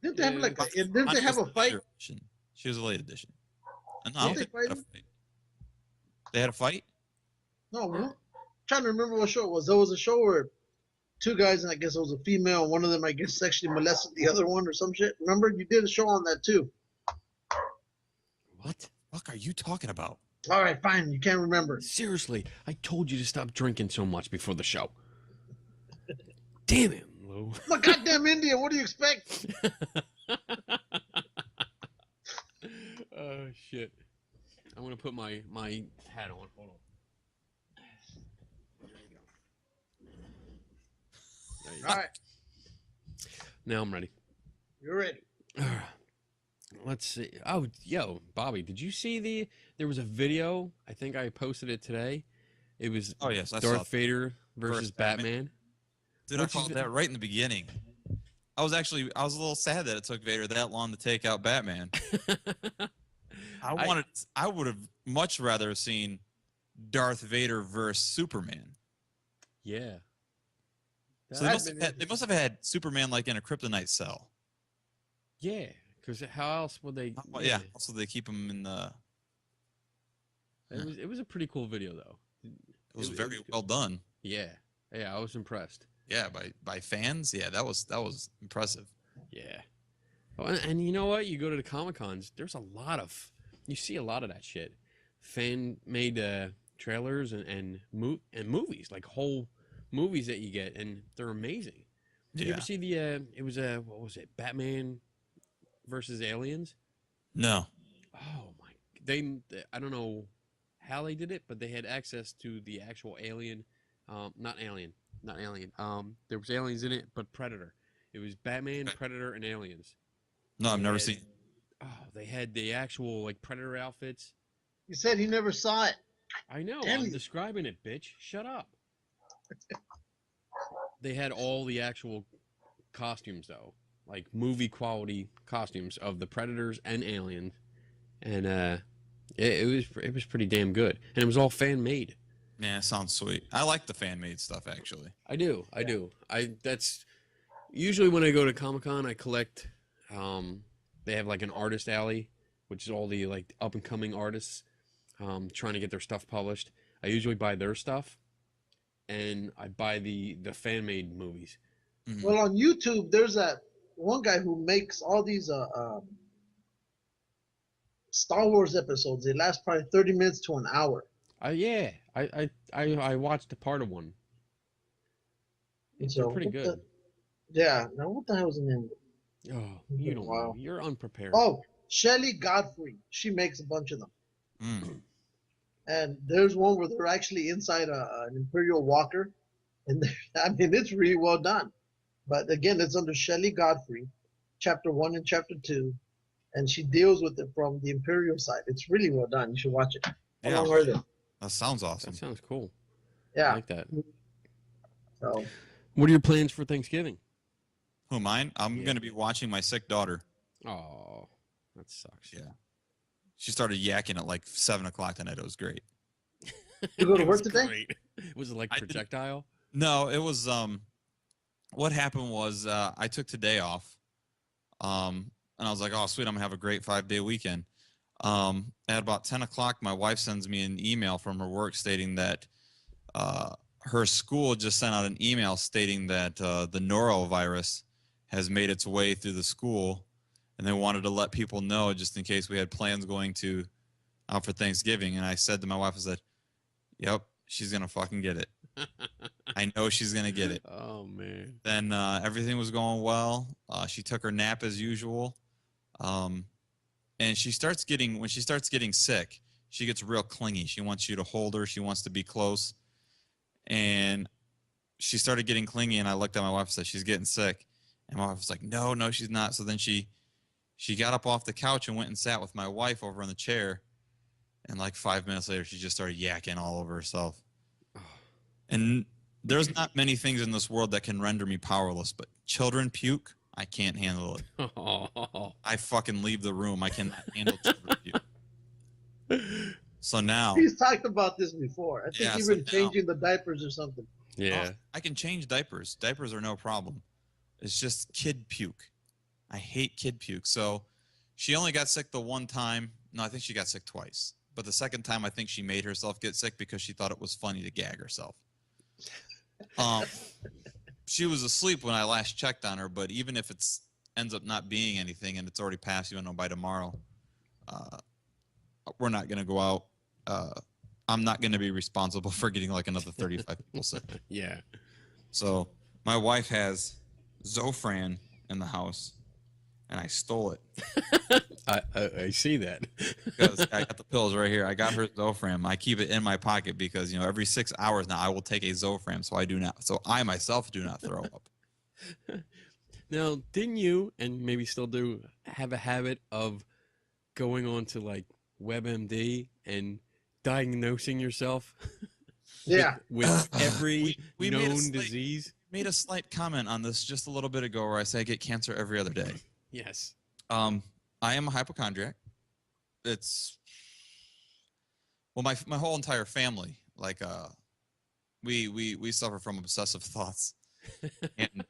didn't they have Yeah, like? Didn't Bonnie they have was a the fight? later edition. She was a late edition. No, I Did don't they think they had a fight? fight. They had a fight? No, I'm trying to remember what show it was. There was a show where two guys, and I guess it was a female, and one of them, I guess, sexually molested the other one or some shit. Remember, you did a show on that too. What the fuck are you talking about? All right, fine. You can't remember. Seriously, I told you to stop drinking so much before the show. Damn it, Lou. I'm a goddamn Indian. What do you expect? Oh shit! I'm gonna put my hat on. Hold on. There you go. There you go. All right, Now I'm ready. you're ready. Let's see. Oh, yo, Bobby, did you see there was a video? I think I posted it today. It was Oh, yes, I saw Darth it. Vader versus Versus Batman. Batman. Dude, I Which is called that right in the beginning. I was a little sad that it took Vader that long to take out Batman. I would have much rather seen Darth Vader versus Superman. Yeah. So they must have had Superman like in a kryptonite cell. Yeah, because how else would they? Yeah. Also, they keep him in the. It was a pretty cool video though. It was It very was- well done. Yeah, I was impressed. Yeah, by fans. Yeah, that was impressive. Yeah. Well, and you know what? You go to the Comic Cons. You see a lot of that shit. Fan made trailers and movies, like whole movies that you get, and they're amazing. Did you Yeah. ever see the? It was what was it? Batman versus Aliens. No. Oh my! I don't know how they did it, but they had access to the actual alien. Not alien. There was aliens in it, but Predator. It was Batman, Predator, and aliens. No, I've never had- seen. Oh, they had the actual like Predator outfits. You said he never saw it. I know. Damn I'm you. describing it, bitch. Shut up. They had all the actual costumes though, like movie quality costumes of the Predators and aliens, and it was pretty damn good, and it was all fan made. Yeah, sounds sweet. I like the fan made stuff actually. I do. That's usually when I go to Comic-Con, I collect. They have like an artist alley, which is all the like up and coming artists trying to get their stuff published. I usually buy their stuff, and I buy the fan made movies. Mhm. Well, on YouTube, there's that one guy who makes all these Star Wars episodes. They last probably 30 minutes to an hour. Yeah, I watched a part of one. And They're so, pretty good. yeah. Now, what the hell was the name? Oh, you don't know. Wow. You're unprepared. Oh, Shelley Godfrey. She makes a bunch of them. Mm. And there's one where they're actually inside an Imperial Walker. And I mean, it's really well done. But again, it's under Shelley Godfrey, chapter 1 and chapter 2. And she deals with it from the Imperial side. It's really well done. You should watch it. How Yeah, long are they? that sounds awesome. That sounds cool. I Yeah. like that. So, What are your plans for Thanksgiving? Who, mine? I'm Yeah. going to be watching my sick daughter. Oh, that sucks. Yeah. She started yakking at like 7 o'clock tonight. It was great. You go to It work was today? great. Was it like I didn't- projectile? No, it was what happened was I took today off. And I was like, oh sweet, I'm gonna have a great 5-day weekend. At about 10 o'clock, my wife sends me an email from her work stating that her school just sent out an email stating that the norovirus has made its way through the school, and they wanted to let people know just in case we had plans going to out for Thanksgiving. And I said to my wife, I said, yep, she's gonna fucking get it. I know she's gonna get it. Oh man. Then everything was going well. She took her nap as usual, and when she starts getting sick, she gets real clingy. She wants you to hold her. She wants to be close, and she started getting clingy. And I looked at my wife and said, "She's getting sick," and my wife was like, "No, no, she's not." So then she got up off the couch and went and sat with my wife over in the chair, and like 5 minutes later, she just started yakking all over herself. And there's not many things in this world that can render me powerless, but children puke, I can't handle it. Oh. I fucking leave the room. I cannot handle children puke. So now, he's talked about this before. I think Yeah, even so now- changing the diapers or something. Yeah. I can change diapers. Diapers are no problem. It's just kid puke. I hate kid puke. So she only got sick the one time. No, I think she got sick twice. But the second time, I think she made herself get sick because she thought it was funny to gag herself. She was asleep when I last checked on her, but even if it's ends up not being anything and it's already past, you know, by tomorrow, we're not going to go out. I'm not going to be responsible for getting like another 35 people sick. Yeah. So my wife has Zofran in the house, and I stole it. I see that. Because I got the pills right here. I got her Zofran. I keep it in my pocket because, you know, every 6 hours now I will take a Zofran, so I myself do not throw up. Now, didn't you, and maybe still do, have a habit of going on to like WebMD and diagnosing yourself Yeah. with every We made a known slight- disease? Made a slight comment on this just a little bit ago where I say I get cancer every other day. Yes. I am a hypochondriac. It's my whole entire family, like we suffer from obsessive thoughts. And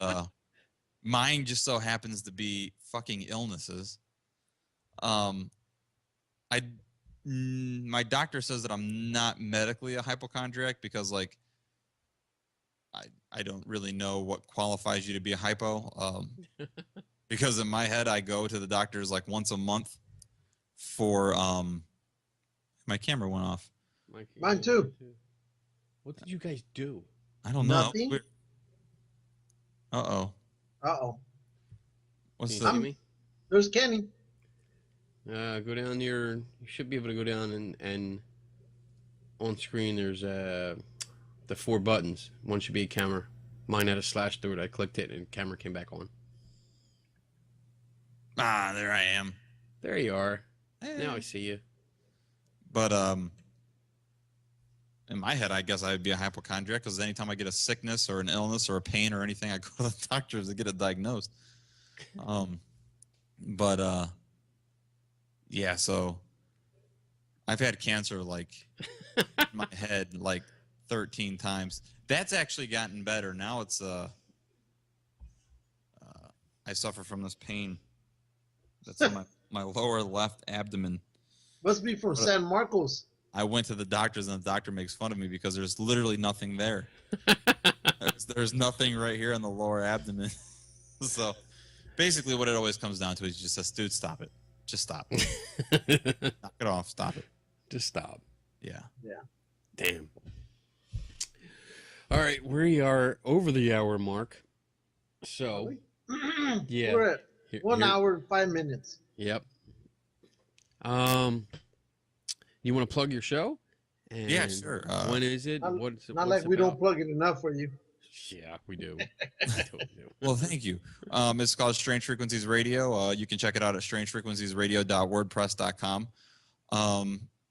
mine just so happens to be fucking illnesses. My doctor says that I'm not medically a hypochondriac because like I don't really know what qualifies you to be a hypo. Because in my head I go to the doctors like once a month for my camera went off. Mine too. What did you guys do? I don't Nothing? know. Uh-oh. Uh-oh. What's Can the you see me? There's Kenny. Go down your. You should be able to go down and on screen there's the 4 buttons. One should be a camera. Mine had a slash through it. I clicked it and camera came back on. there I am. There you are. Eh. Now I see you. But in my head, I guess I'd be a hypochondriac because anytime I get a sickness or an illness or a pain or anything, I go to the doctors to get it diagnosed. Yeah. So I've had cancer like in my head like 13 times. That's actually gotten better. Now it's I suffer from this pain that's in my lower left abdomen. Must be from San Marcos. I went to the doctor's and the doctor makes fun of me because there's literally nothing there. There's nothing right here in the lower abdomen. So basically what it always comes down to is just says, dude, stop it. Just stop. Knock it off. Stop it. Just stop. Yeah. Yeah. Damn. All right, we are over the hour mark. So, yeah. We're at 1 hour and 5 minutes. Yep. You want to plug your show? And yeah, sure. When is it? Not, What's not like we about? don't plug it enough for you. Yeah, we do. We totally do. Well, thank you. It's called Strange Frequencies Radio. You can check it out at strangefrequenciesradio.wordpress.com.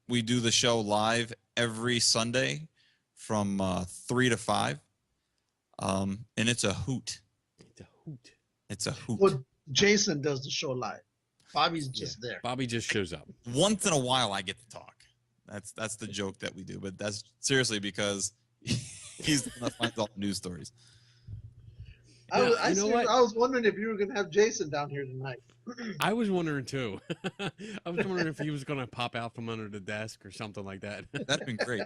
We do the show live every Sunday from 3 to 5. And it's a hoot. It's a hoot. It's a hoot. Well, Jason does the show live. Bobby's just there. Bobby just shows up. Once in a while, I get to talk. That's the joke that we do. But that's seriously because he's the one that finds all the news stories. I Yeah, I was wondering if you were going to have Jason down here tonight. I was wondering too. I was wondering if he was going to pop out from under the desk or something like that. That'd been great.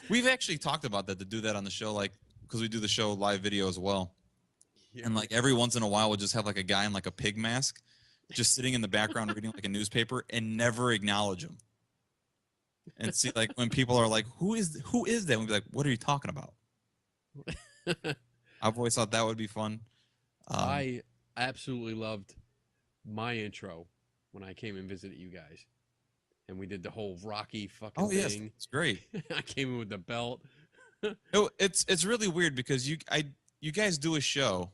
We've actually talked about that, to do that on the show, like, because we do the show live video as well. Yeah. And like every once in a while, we'll just have like a guy in like a pig mask just sitting in the background reading like a newspaper and never acknowledge him. And see, like, when people are like, who is that? We'll be like, what are you talking about? I've always thought that would be fun. I absolutely loved my intro when I came and visited you guys. And we did the whole Rocky fucking Oh, yes, thing. it's great. I came in with the belt. No, it's really weird because you guys do a show,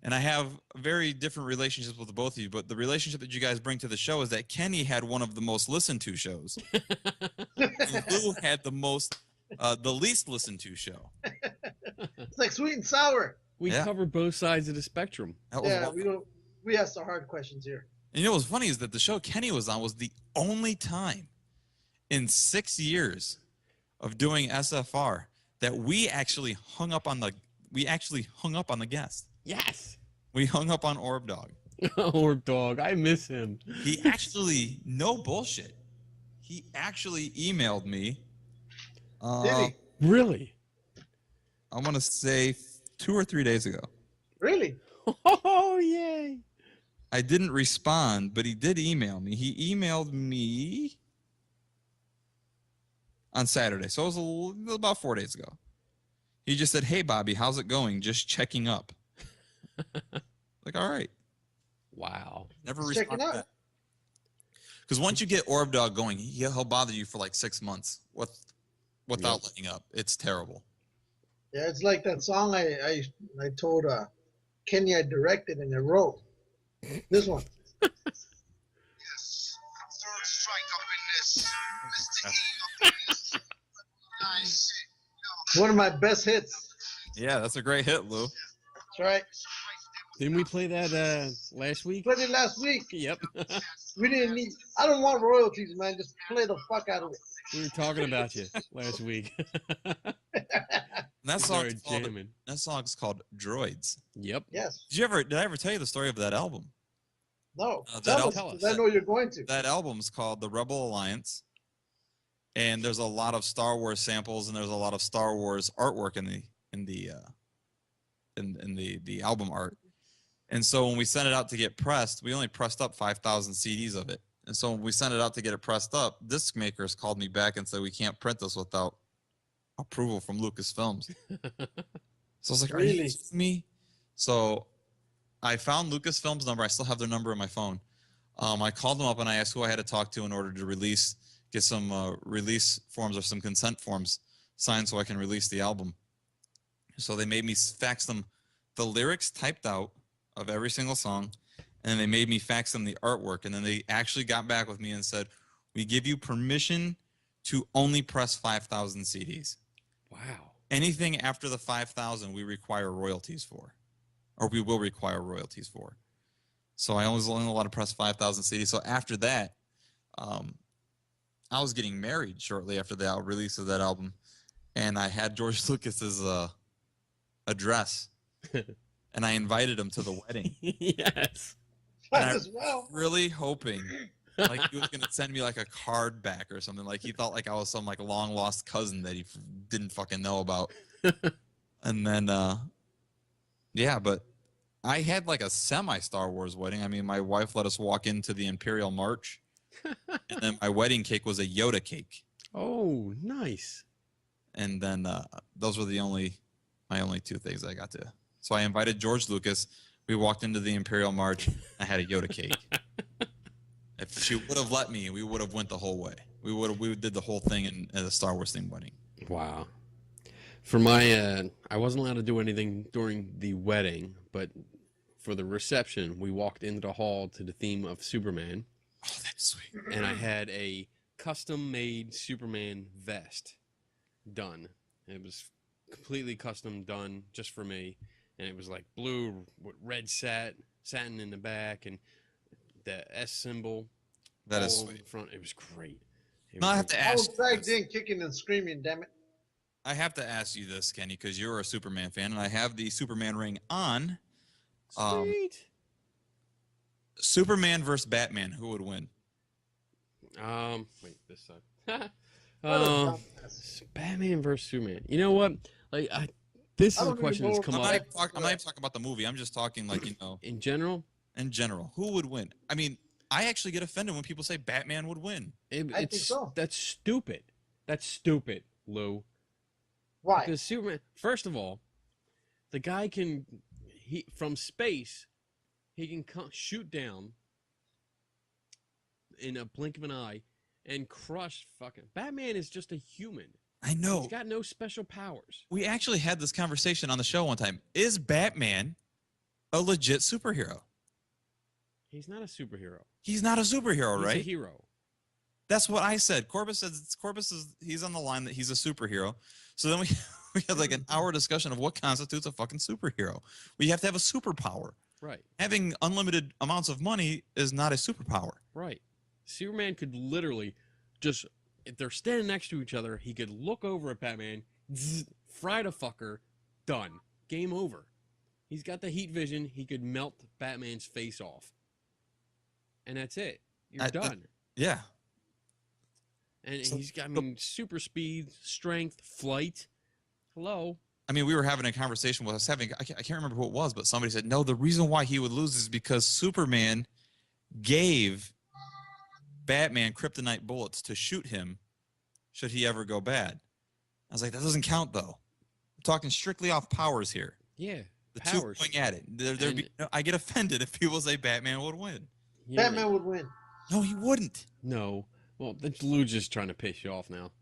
and I have very different relationships with both of you, but the relationship that you guys bring to the show is that Kenny had one of the most listened to shows. And Lou had the least listened to show. It's like sweet and sour. We cover both sides of the spectrum. That was Yeah, wonderful. we ask the hard questions here. And you know what's funny is that the show Kenny was on was the only time in 6 years of doing SFR that we actually hung up on the guest. Yes. We hung up on Orb Dog. Orb Dog. I miss him. He actually, no bullshit, he actually emailed me. Did he? Really? I want to say 2 or 3 days ago. Really? Oh, yay. I didn't respond, but he did email me. He emailed me on Saturday, so it was about 4 days ago. He just said, "Hey, Bobby, how's it going? Just checking up." Like, all right. Wow. Never Just checking responded. up. Because once you get Orb Dog going, he'll bother you for like 6 months without letting up. It's terrible. Yeah, it's like that song I told Kenny I directed and I wrote. This one. Yes. Third strike up in this. Mr. E up in this. Nice. One of my best hits. Yeah, that's a great hit, Lou. That's right. Didn't we play that last week? Played it last week. Yep. We didn't need. I don't want royalties, man. Just play the fuck out of it. We were talking about you last week. And that Started song's jamming. called Droids. Yep. Yes. Did I ever tell you the story of that album? No. that Tell album- us, 'cause I know you're going to. That album's called The Rebel Alliance, and there's a lot of Star Wars samples, and there's a lot of Star Wars artwork in the album art. And so when we sent it out to get pressed, we only pressed up 5,000 CDs of it. And so when we sent it out to get it pressed up, disc makers called me back and said, we can't print this without approval from Lucasfilms. So I was like, are you Really? kidding me? So I found Lucasfilm's number. I still have their number in my phone. I called them up and I asked who I had to talk to in order to get some release forms or some consent forms signed so I can release the album. So they made me fax them the lyrics typed out of every single song, and they made me fax them the artwork. And then they actually got back with me and said, we give you permission to only press 5,000 CDs. Wow. Anything after the 5,000, we require royalties for, or we will require royalties for. So I was only allowed to press 5,000 CDs. So after that, I was getting married shortly after the release of that album. and I had George Lucas's address, and I invited him to the wedding. Yes. And Might I as well. was really hoping like he was gonna send me like a card back or something. Like he thought like I was some like long lost cousin that he didn't fucking know about. And then yeah, but I had like a semi Star Wars wedding. I mean, my wife let us walk into the Imperial March, and then my wedding cake was a Yoda cake. Oh, nice. And then those were my only two things I got to. So I invited George Lucas. We walked into the Imperial March. I had a Yoda cake. If she would have let me, we would have went the whole way. We did the whole thing in a Star Wars themed wedding. Wow. For my, I wasn't allowed to do anything during the wedding, but for the reception, we walked into the hall to the theme of Superman, Oh, that's sweet. and I had a custom-made Superman vest done. It was completely custom done just for me, and it was like blue with red satin in the back, and the S symbol That is all over sweet. the front. It was great. It No, I was have to I was ask. dragged in kicking and screaming, damn it. I have to ask you this, Kenny, because you're a Superman fan, and I have the Superman ring on. sweet. Superman versus Batman, who would win? Wait, this side. What a dumbass. Batman versus Superman. You know what? Like, this I is a don't even question know that's if come I'm up not even talking about the movie. I'm just talking like in general. in general. Who would win? I mean, I actually get offended when people say Batman would win. I think so. That's stupid. That's stupid, Lou. Why? Because Superman, first of all, the guy can from space, he can shoot down in a blink of an eye and crush fucking. Batman is just a human. I know. He's got no special powers. We actually had this conversation on the show one time. Is Batman a legit superhero? He's not a superhero. He's not a superhero, He's right? a hero. That's what I said. Corbus is he's on the line that he's a superhero. So then we had like an hour discussion of what constitutes a fucking superhero. We have to have a superpower. Right. Having unlimited amounts of money is not a superpower. Right. Superman could literally just, if they're standing next to each other, he could look over at Batman, fry the fucker, done. Game over. He's got the heat vision. He could melt Batman's face off. And that's it. You're done. Yeah. And he's got, I mean, super speed, strength, flight. Hello. I mean, we were having a conversation with us I can't remember who it was, but somebody said, no, the reason why he would lose is because Superman gave Batman kryptonite bullets to shoot him should he ever go bad. I was like, that doesn't count, though. We're talking strictly off powers here. Yeah. The powers. two going at it. I get offended if people say Batman would win. Batman would win. No, he wouldn't. No. Well, Lou's just trying to piss you off now.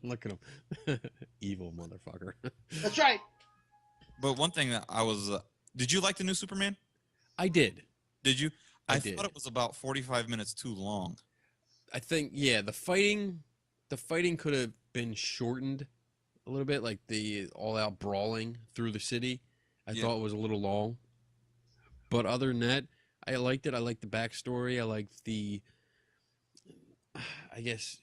Look at him. Evil motherfucker. That's right. But one thing that I was... did you like the new Superman? I did. Did you? I thought did. it was about 45 minutes too long. I think, yeah, the fighting could have been shortened a little bit, like the all-out brawling through the city. I thought it was a little long. But other than that, I liked it. I liked the backstory. I liked the, I guess,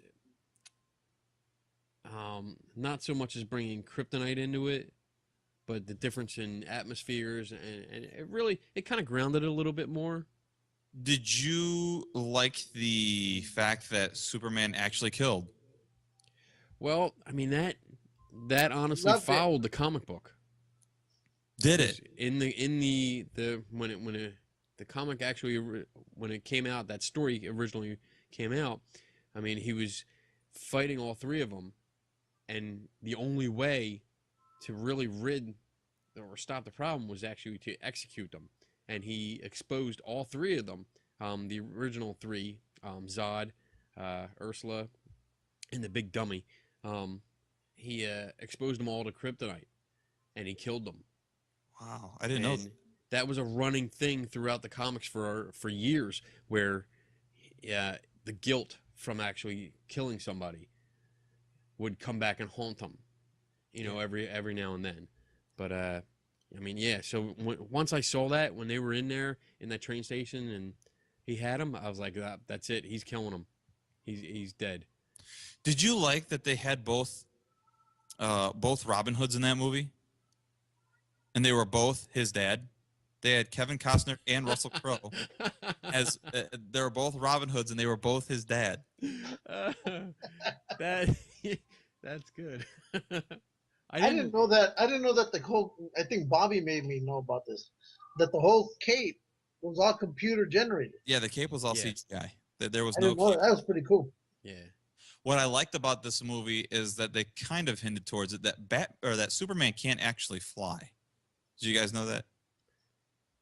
not so much as bringing kryptonite into it, but the difference in atmospheres, and it kind of grounded it a little bit more. Did you like the fact that Superman actually killed? Well, I mean, that honestly Loved it. followed the comic book. Did it? In the the comic actually, when it came out, that story originally came out, I mean, he was fighting all three of them, and the only way to really rid or stop the problem was actually to execute them. And he exposed all three of them, the original three, Zod, Ursula, and the big dummy. He exposed them all to kryptonite, and he killed them. Wow, I didn't know. And that was a running thing throughout the comics for years, where the guilt from actually killing somebody would come back and haunt them, every now and then. But I mean, yeah. So once I saw that when they were in there in that train station and he had him, I was like, that's it. He's killing him. He's dead. Did you like that they had both Robin Hoods in that movie? And they were both his dad. They had Kevin Costner and Russell Crowe as they were both Robin Hoods, and they were both his dad. That that's good. I didn't know that. I didn't know that the whole. I think Bobby made me know about this. That the whole cape was all computer generated. Yeah, the cape was all CGI. There was I no didn't know cape. that was pretty cool. Yeah. What I liked about this movie is that they kind of hinted towards it that Superman can't actually fly. Did you guys know that?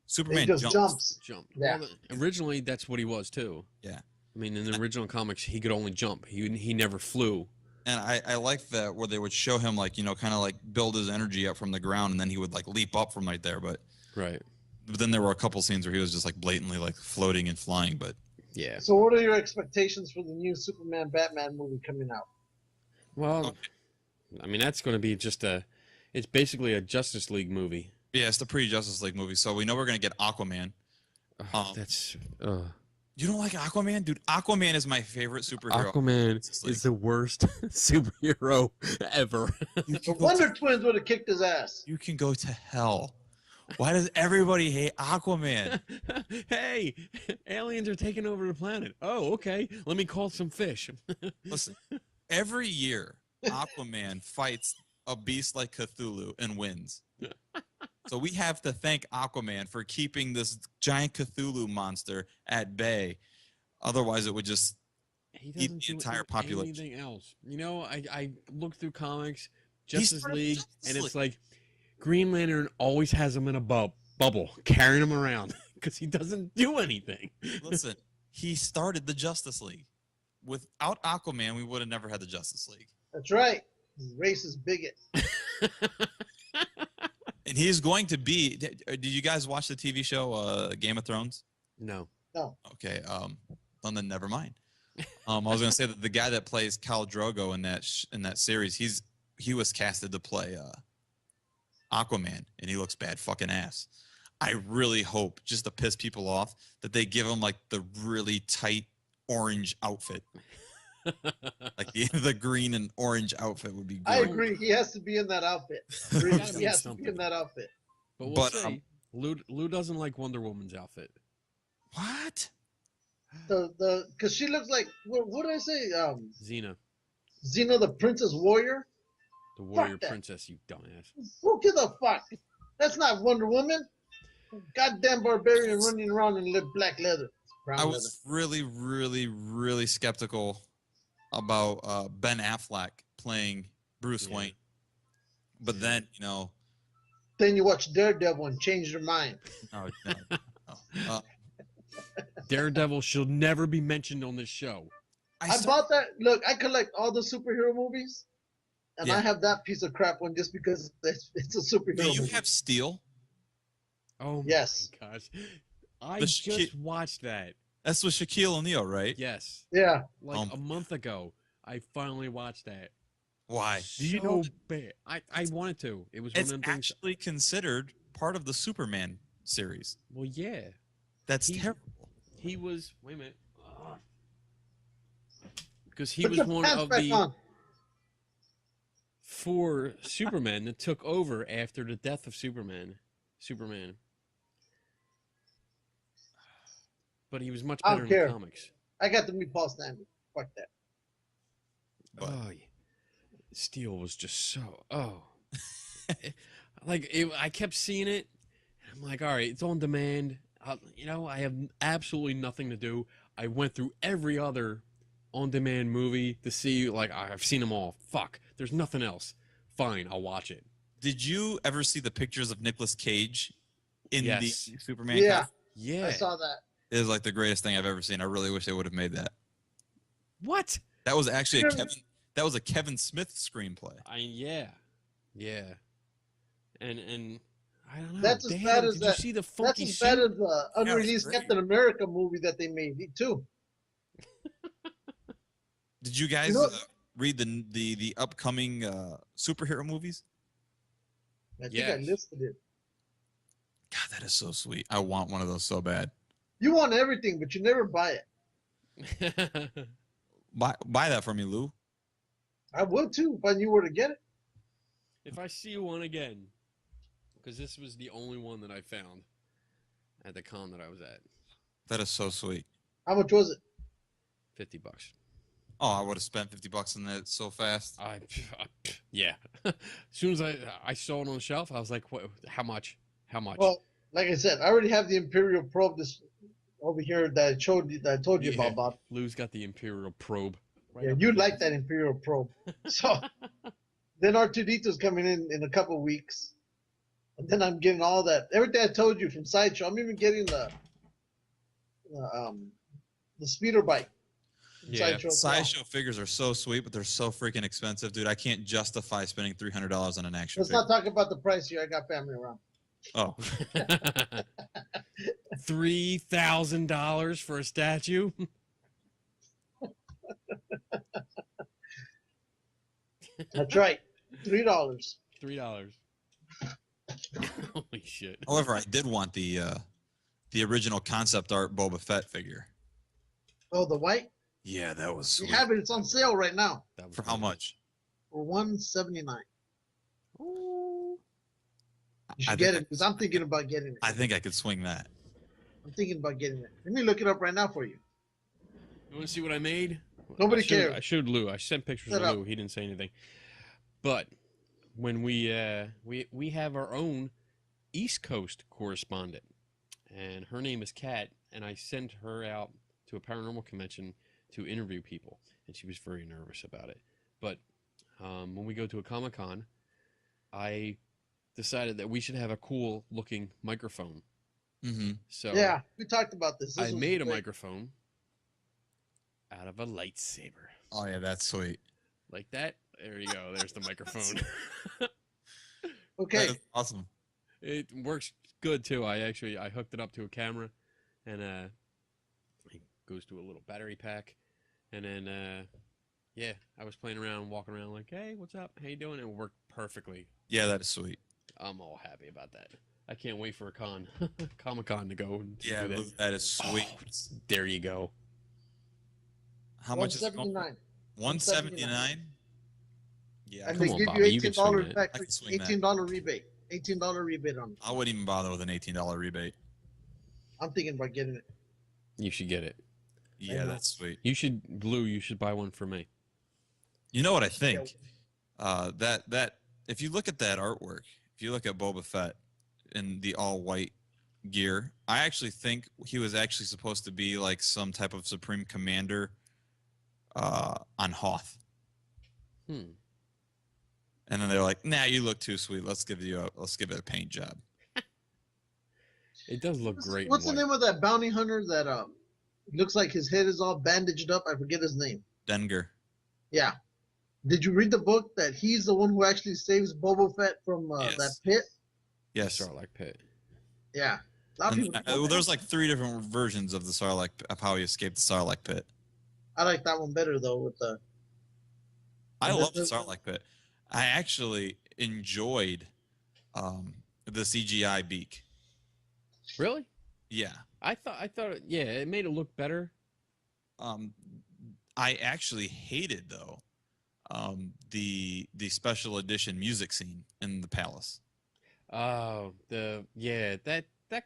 Superman He just jumps. Jump. Yeah. Well, originally, that's what he was too. Yeah. I mean, in the original comics, he could only jump. He never flew. And I like that where they would show him like, kind of like build his energy up from the ground, and then he would like leap up from right there. But then there were a couple scenes where he was just like blatantly like floating and flying. But yeah. So what are your expectations for the new Superman Batman movie coming out? Well, I mean, that's going to be it's basically a Justice League movie. yeah, it's the pre-Justice League movie, so we know we're gonna get Aquaman. You don't like Aquaman, dude? Aquaman is my favorite superhero. Aquaman is the worst superhero ever. The Wonder Twins would have kicked his ass. You can go to hell. Why does everybody hate Aquaman? Hey, aliens are taking over the planet. Oh, okay. Let me call some fish. Listen, every year Aquaman fights a beast like Cthulhu and wins. So we have to thank Aquaman for keeping this giant Cthulhu monster at bay. Otherwise, it would just eat the entire population. Anything else? I look through comics, Justice League, and it's like Green Lantern always has him in a bubble, carrying him around because he doesn't do anything. Listen, he started the Justice League. Without Aquaman, we would have never had the Justice League. That's right. Racist bigot. And he's going to be. Did you guys watch the TV show Game of Thrones? No. No. Okay. Well, then never mind. I was going to say that the guy that plays Khal Drogo in that series, he was casted to play Aquaman, and he looks bad fucking ass. I really hope, just to piss people off, that they give him like the really tight orange outfit. Like the green and orange outfit would be great. I agree. He has to be in that outfit. He has to be in that outfit. But we'll see. Lou doesn't like Wonder Woman's outfit. What? Because she looks like what did I say? Xena, the Princess Warrior. the warrior princess. You dumbass. Who gives a fuck? That's not Wonder Woman. Goddamn barbarian running around in black leather. I was really, really, really skeptical about Ben Affleck playing Bruce Wayne. But then, Then you watch Daredevil and change your mind. No. Daredevil should never be mentioned on this show. I bought that. Look, I collect all the superhero movies, and I have that piece of crap one just because it's a superhero Do you movie. have Steel? Oh, yes. My gosh. I just watched that. That's with Shaquille O'Neal, right? Yes. Yeah. Like a month ago, I finally watched that. Why? Do you know? Bad. I wanted to. It was one of them things. It's actually considered part of the Superman series. Well, yeah. That's terrible. He was. Wait a minute. Because he was one of the 4 Supermen that took over after the death of Superman. But he was much better in the comics. I got to meet Paul Stanley. Fuck that. Oh, yeah. Steel was just so. Oh. I kept seeing it. I'm like, all right, it's on demand. I have absolutely nothing to do. I went through every other on-demand movie to see, I've seen them all. Fuck. There's nothing else. Fine, I'll watch it. Did you ever see the pictures of Nicolas Cage in the Superman costume? Yeah. I saw that. It is like the greatest thing I've ever seen. I really wish they would have made that. What? That was actually a Kevin Smith screenplay. Yeah. And I don't know. That's as bad as that. Did you see the funky That's as bad suit? as the unreleased Captain America movie that they made too. Did you guys read the upcoming superhero movies? I think I listed it. God, that is so sweet. I want one of those so bad. You want everything, but you never buy it. Buy that for me, Lou. I would too if I knew where to get it. If I see one again, because this was the only one that I found at the con that I was at. That is so sweet. How much was it? $50. Oh, I would have spent $50 on that so fast. Yeah. As soon as I saw it on the shelf, I was like, "What? How much? How much?" Well, like I said, I already have the Imperial probe this over here that I showed you, that I told you Yeah. about, Bob. Lou's got the Imperial probe. Yeah, up you there. like that Imperial probe. So then R2D2's coming in a couple weeks, and then I'm getting all that everything I told you from Sideshow. I'm even getting the speeder bike. from Yeah. Sideshow as well. Sideshow figures are so sweet, but they're so freaking expensive, dude. I can't justify spending $300 on an action Let's figure. not talk about the price here. I got family around. Oh, $3,000 for a statue. That's right. $3. $3. Holy shit. however, I did want the original concept art Boba Fett figure. Oh, the white? Yeah, that was We sweet. have it. It's on sale right now That was For how much? for $179. Ooh. You should I get think it because I'm thinking about getting it. I think I could swing that. I'm thinking about getting it. Let me look it up right now for you. You want to see what I made? Nobody I showed, cares. I showed Lou. I sent pictures Shut of up. Lou. He didn't say anything. But when we have our own East Coast correspondent, and her name is Kat, and I sent her out to a paranormal convention to interview people, and she was very nervous about it. But when we go to a Comic-Con, I decided that we should have a cool looking microphone. Mm-hmm. So Yeah, we talked about this. I was made a great. microphone out of a lightsaber. Oh yeah, that's sweet. Like that. There you go. There's the microphone. Okay. That is awesome. It works good too. I hooked it up to a camera, and it goes to a little battery pack, and then yeah, I was playing around, walking around like, hey, what's up? How you doing? And it worked perfectly. Yeah, that is sweet. I'm all happy about that. I can't wait for a Comic-Con to go and Yeah, do that. Lou, that is sweet. Oh, there you go. How much is it? going for? $179. $179. Yeah, And Come they on, give Bobby, you you can swing $18 that. back. I can swing that. $18 rebate. $18 rebate on it. I wouldn't even bother with an $18 rebate. I'm thinking about getting it. You should get it. Yeah, know. that's sweet. You should, Blue. You should buy one for me. You know what I think? That if you look at that artwork, if you look at Boba Fett in the all white gear, I actually think he was actually supposed to be like some type of Supreme Commander on Hoth. And then they're like, "Nah, you look too sweet. Let's give it a paint job." It does look great. What's the in name white. of that bounty hunter that looks like his head is all bandaged up? I forget his name. Dengar. Yeah. Did you read the book that he's the one who actually saves Boba Fett from Yes. that pit? Yes. Sarlacc pit. Yeah. A lot of And, people. well, there's like 3 different versions of the Sarlacc of how he escaped the Sarlacc pit. I like that one better though. With the. I And love the this- Sarlacc pit. I actually enjoyed the CGI beak. Really? Yeah. I thought, yeah, it made it look better. I actually hated though the special edition music scene in the palace. Oh, that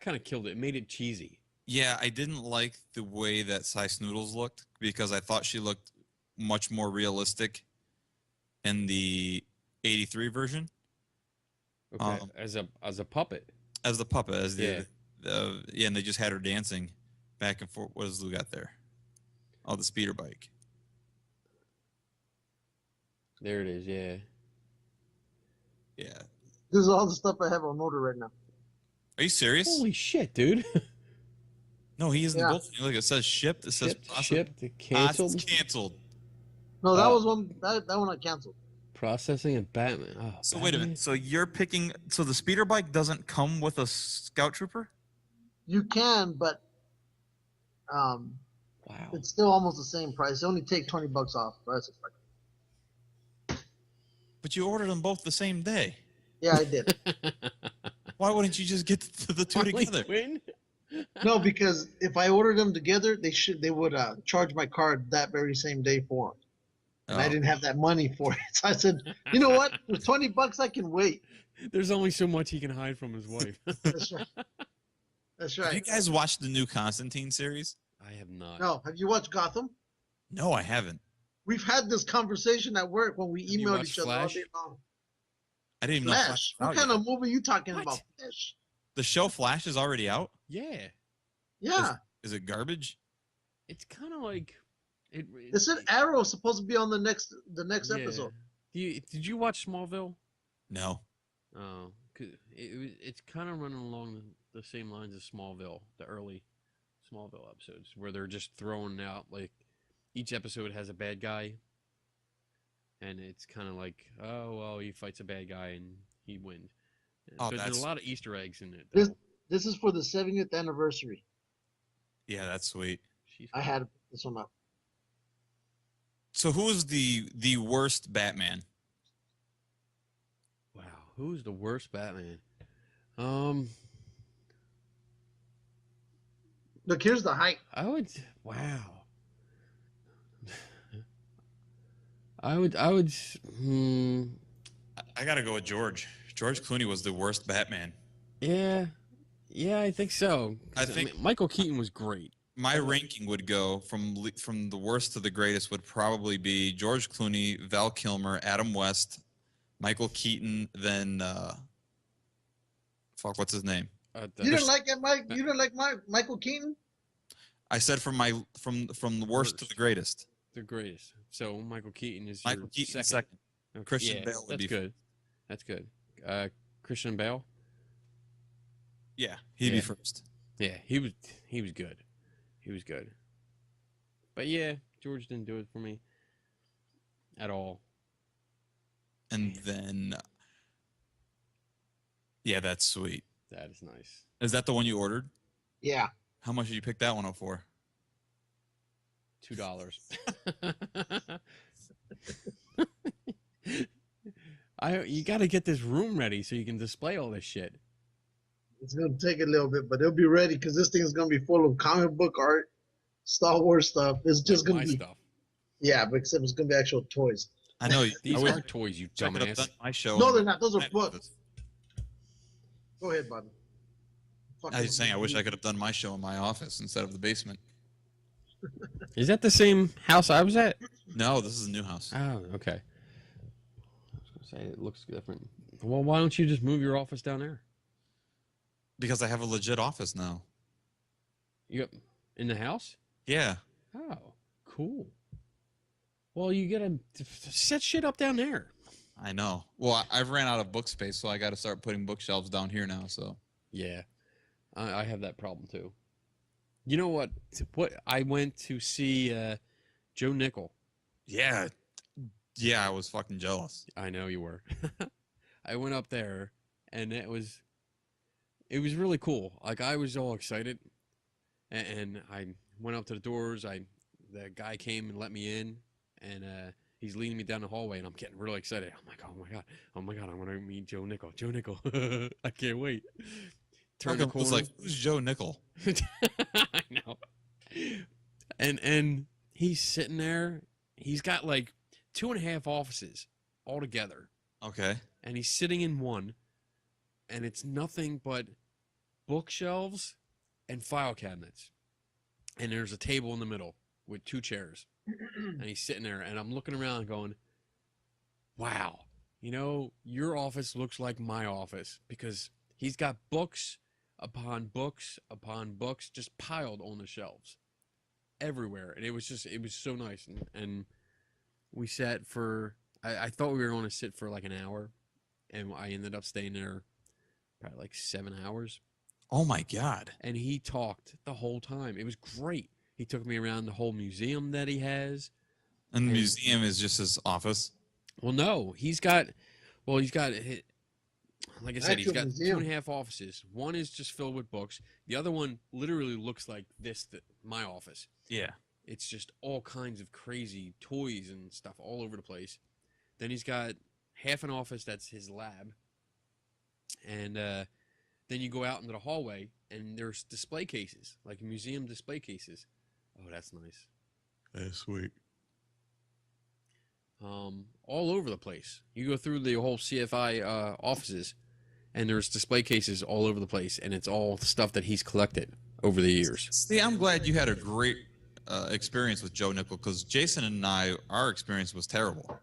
kind of killed it. It made it cheesy. Yeah, I didn't like the way that Cy Snoodles looked because I thought she looked much more realistic in the 83 version Okay, as a puppet. as the puppet, as Yeah. yeah, and they just had her dancing back and forth. What does Lou got there? Oh, the speeder bike. There it is. Yeah. Yeah. This is all the stuff I have on order right now. Are you serious? Holy shit, dude! No, he isn't. Yeah. Both. Look, it says shipped. It says Shipped, canceled. It's canceled. No, that Oh. was one. That one I canceled. Processing and Batman. Oh, So wait a Batman? minute. So you're picking. So the speeder bike doesn't come with a scout trooper? You can, but Wow. it's still almost the same price. They only take $20 off. That's it. But you ordered them both the same day. Yeah, I did. Why wouldn't you just get the two Harley together? Quinn? No, because if I ordered them together, they would charge my card that very same day for 'em. And I Oh. didn't have that money for it. So I said, you know what? For $20, I can wait. There's only so much he can hide from his wife. That's right. That's Have you right. guys watched the new Constantine series? I have not. No, have you watched Gotham? No, I haven't. We've had this conversation at work when we Have you emailed watched each other all Flash? day long. I didn't even know Flash? Flash was What out kind yet. of movie are you talking What? about? Flash? The show Flash is already out? Yeah, Yeah. Is it garbage? it's kind of like it. They said Arrow is supposed to be on the next yeah. episode. Did you watch Smallville? No. Oh, 'cause it's kind of running along the same lines as Smallville, the early Smallville episodes, where they're just throwing out like each episode has a bad guy, and it's kind of like, oh well, he fights a bad guy and he wins. Oh, There's that's- a lot of Easter eggs in it. This Though. this is for the 70th anniversary. Yeah, that's sweet. I had this one up. So who's the worst Batman? Wow, who's the worst Batman? Um, Look, here's the height. I would. Wow. I would. I gotta go with George. George Clooney was the worst Batman. Yeah, I think so. I think- mean, Michael Keaton was great. My ranking would go from the worst to the greatest would probably be George Clooney, Val Kilmer, Adam West, Michael Keaton, then what's his name? You didn't like it, Mike? You didn't like Michael Keaton? I said from the worst to the greatest. The greatest. So Michael Keaton is Michael your Keaton second. second. Christian yeah, Bale would that's be good. That's good. Christian Bale. Yeah, he'd be Yeah. first. Yeah, he was good. He was good. But yeah, George didn't do it for me at all. And then yeah, that's sweet. That is nice. Is that the one you ordered? Yeah. How much did you pick that one up for? $2. You got to get this room ready so you can display all this shit. It's going to take a little bit, but it'll be ready because this thing is going to be full of comic book art, Star Wars stuff. It's just Like going to my be, stuff. yeah, but except it's going to be actual toys. I know. These I wish aren't toys, you I could have dumbass. done my show. No, in- they're not. Those are books. Go ahead, bud. I was saying I wish I could have done my show in my office instead of the basement. Is that the same house I was at? No, this is a new house. Oh, okay. I was gonna say it looks different. Well, why don't you just move your office down there? Because I have a legit office now. You got in the house? Yeah. Oh, cool. Well, you gotta set shit up down there. I know. Well, I've ran out of book space, so I got to start putting bookshelves down here now. So Yeah, I have that problem too. You know what? What I went to see Joe Nickel. yeah, I was fucking jealous. I know you were. I went up there, and it was really cool. Like I was all excited, and I went up to the doors. The guy came and let me in, and he's leading me down the hallway, and I'm getting really excited. I'm like, oh my god, I'm gonna meet Joe Nickel. Joe Nickel, I can't wait. Turn the Fucking was corner. like, who's Joe Nickel? I know. And he's sitting there. He's got like 2.5 offices all together, Okay. and he's sitting in one, and it's nothing but bookshelves and file cabinets, and there's a table in the middle with 2 chairs, and he's sitting there, and I'm looking around going, wow, your office looks like my office, because he's got books upon books upon books just piled on the shelves everywhere, and it was so nice, and we sat for I thought we were going to sit for like an hour, and I ended up staying there probably like 7 hours, Oh my god. and he talked the whole time. It was great. He took me around the whole museum that he has. And the And- museum is just his office. Well, no, he's got like I said, he's Actual got museum. 2.5 offices. One is just filled with books. The other one literally looks like my office. Yeah. It's just all kinds of crazy toys and stuff all over the place. Then he's got half an office that's his lab. And then you go out into the hallway and there's display cases, like museum display cases. Oh, that's nice. That's sweet. All over the place. You go through the whole CFI offices, and there's display cases all over the place, and it's all stuff that he's collected over the years. See, I'm glad you had a great experience with Joe Nickel, because Jason and our experience was terrible.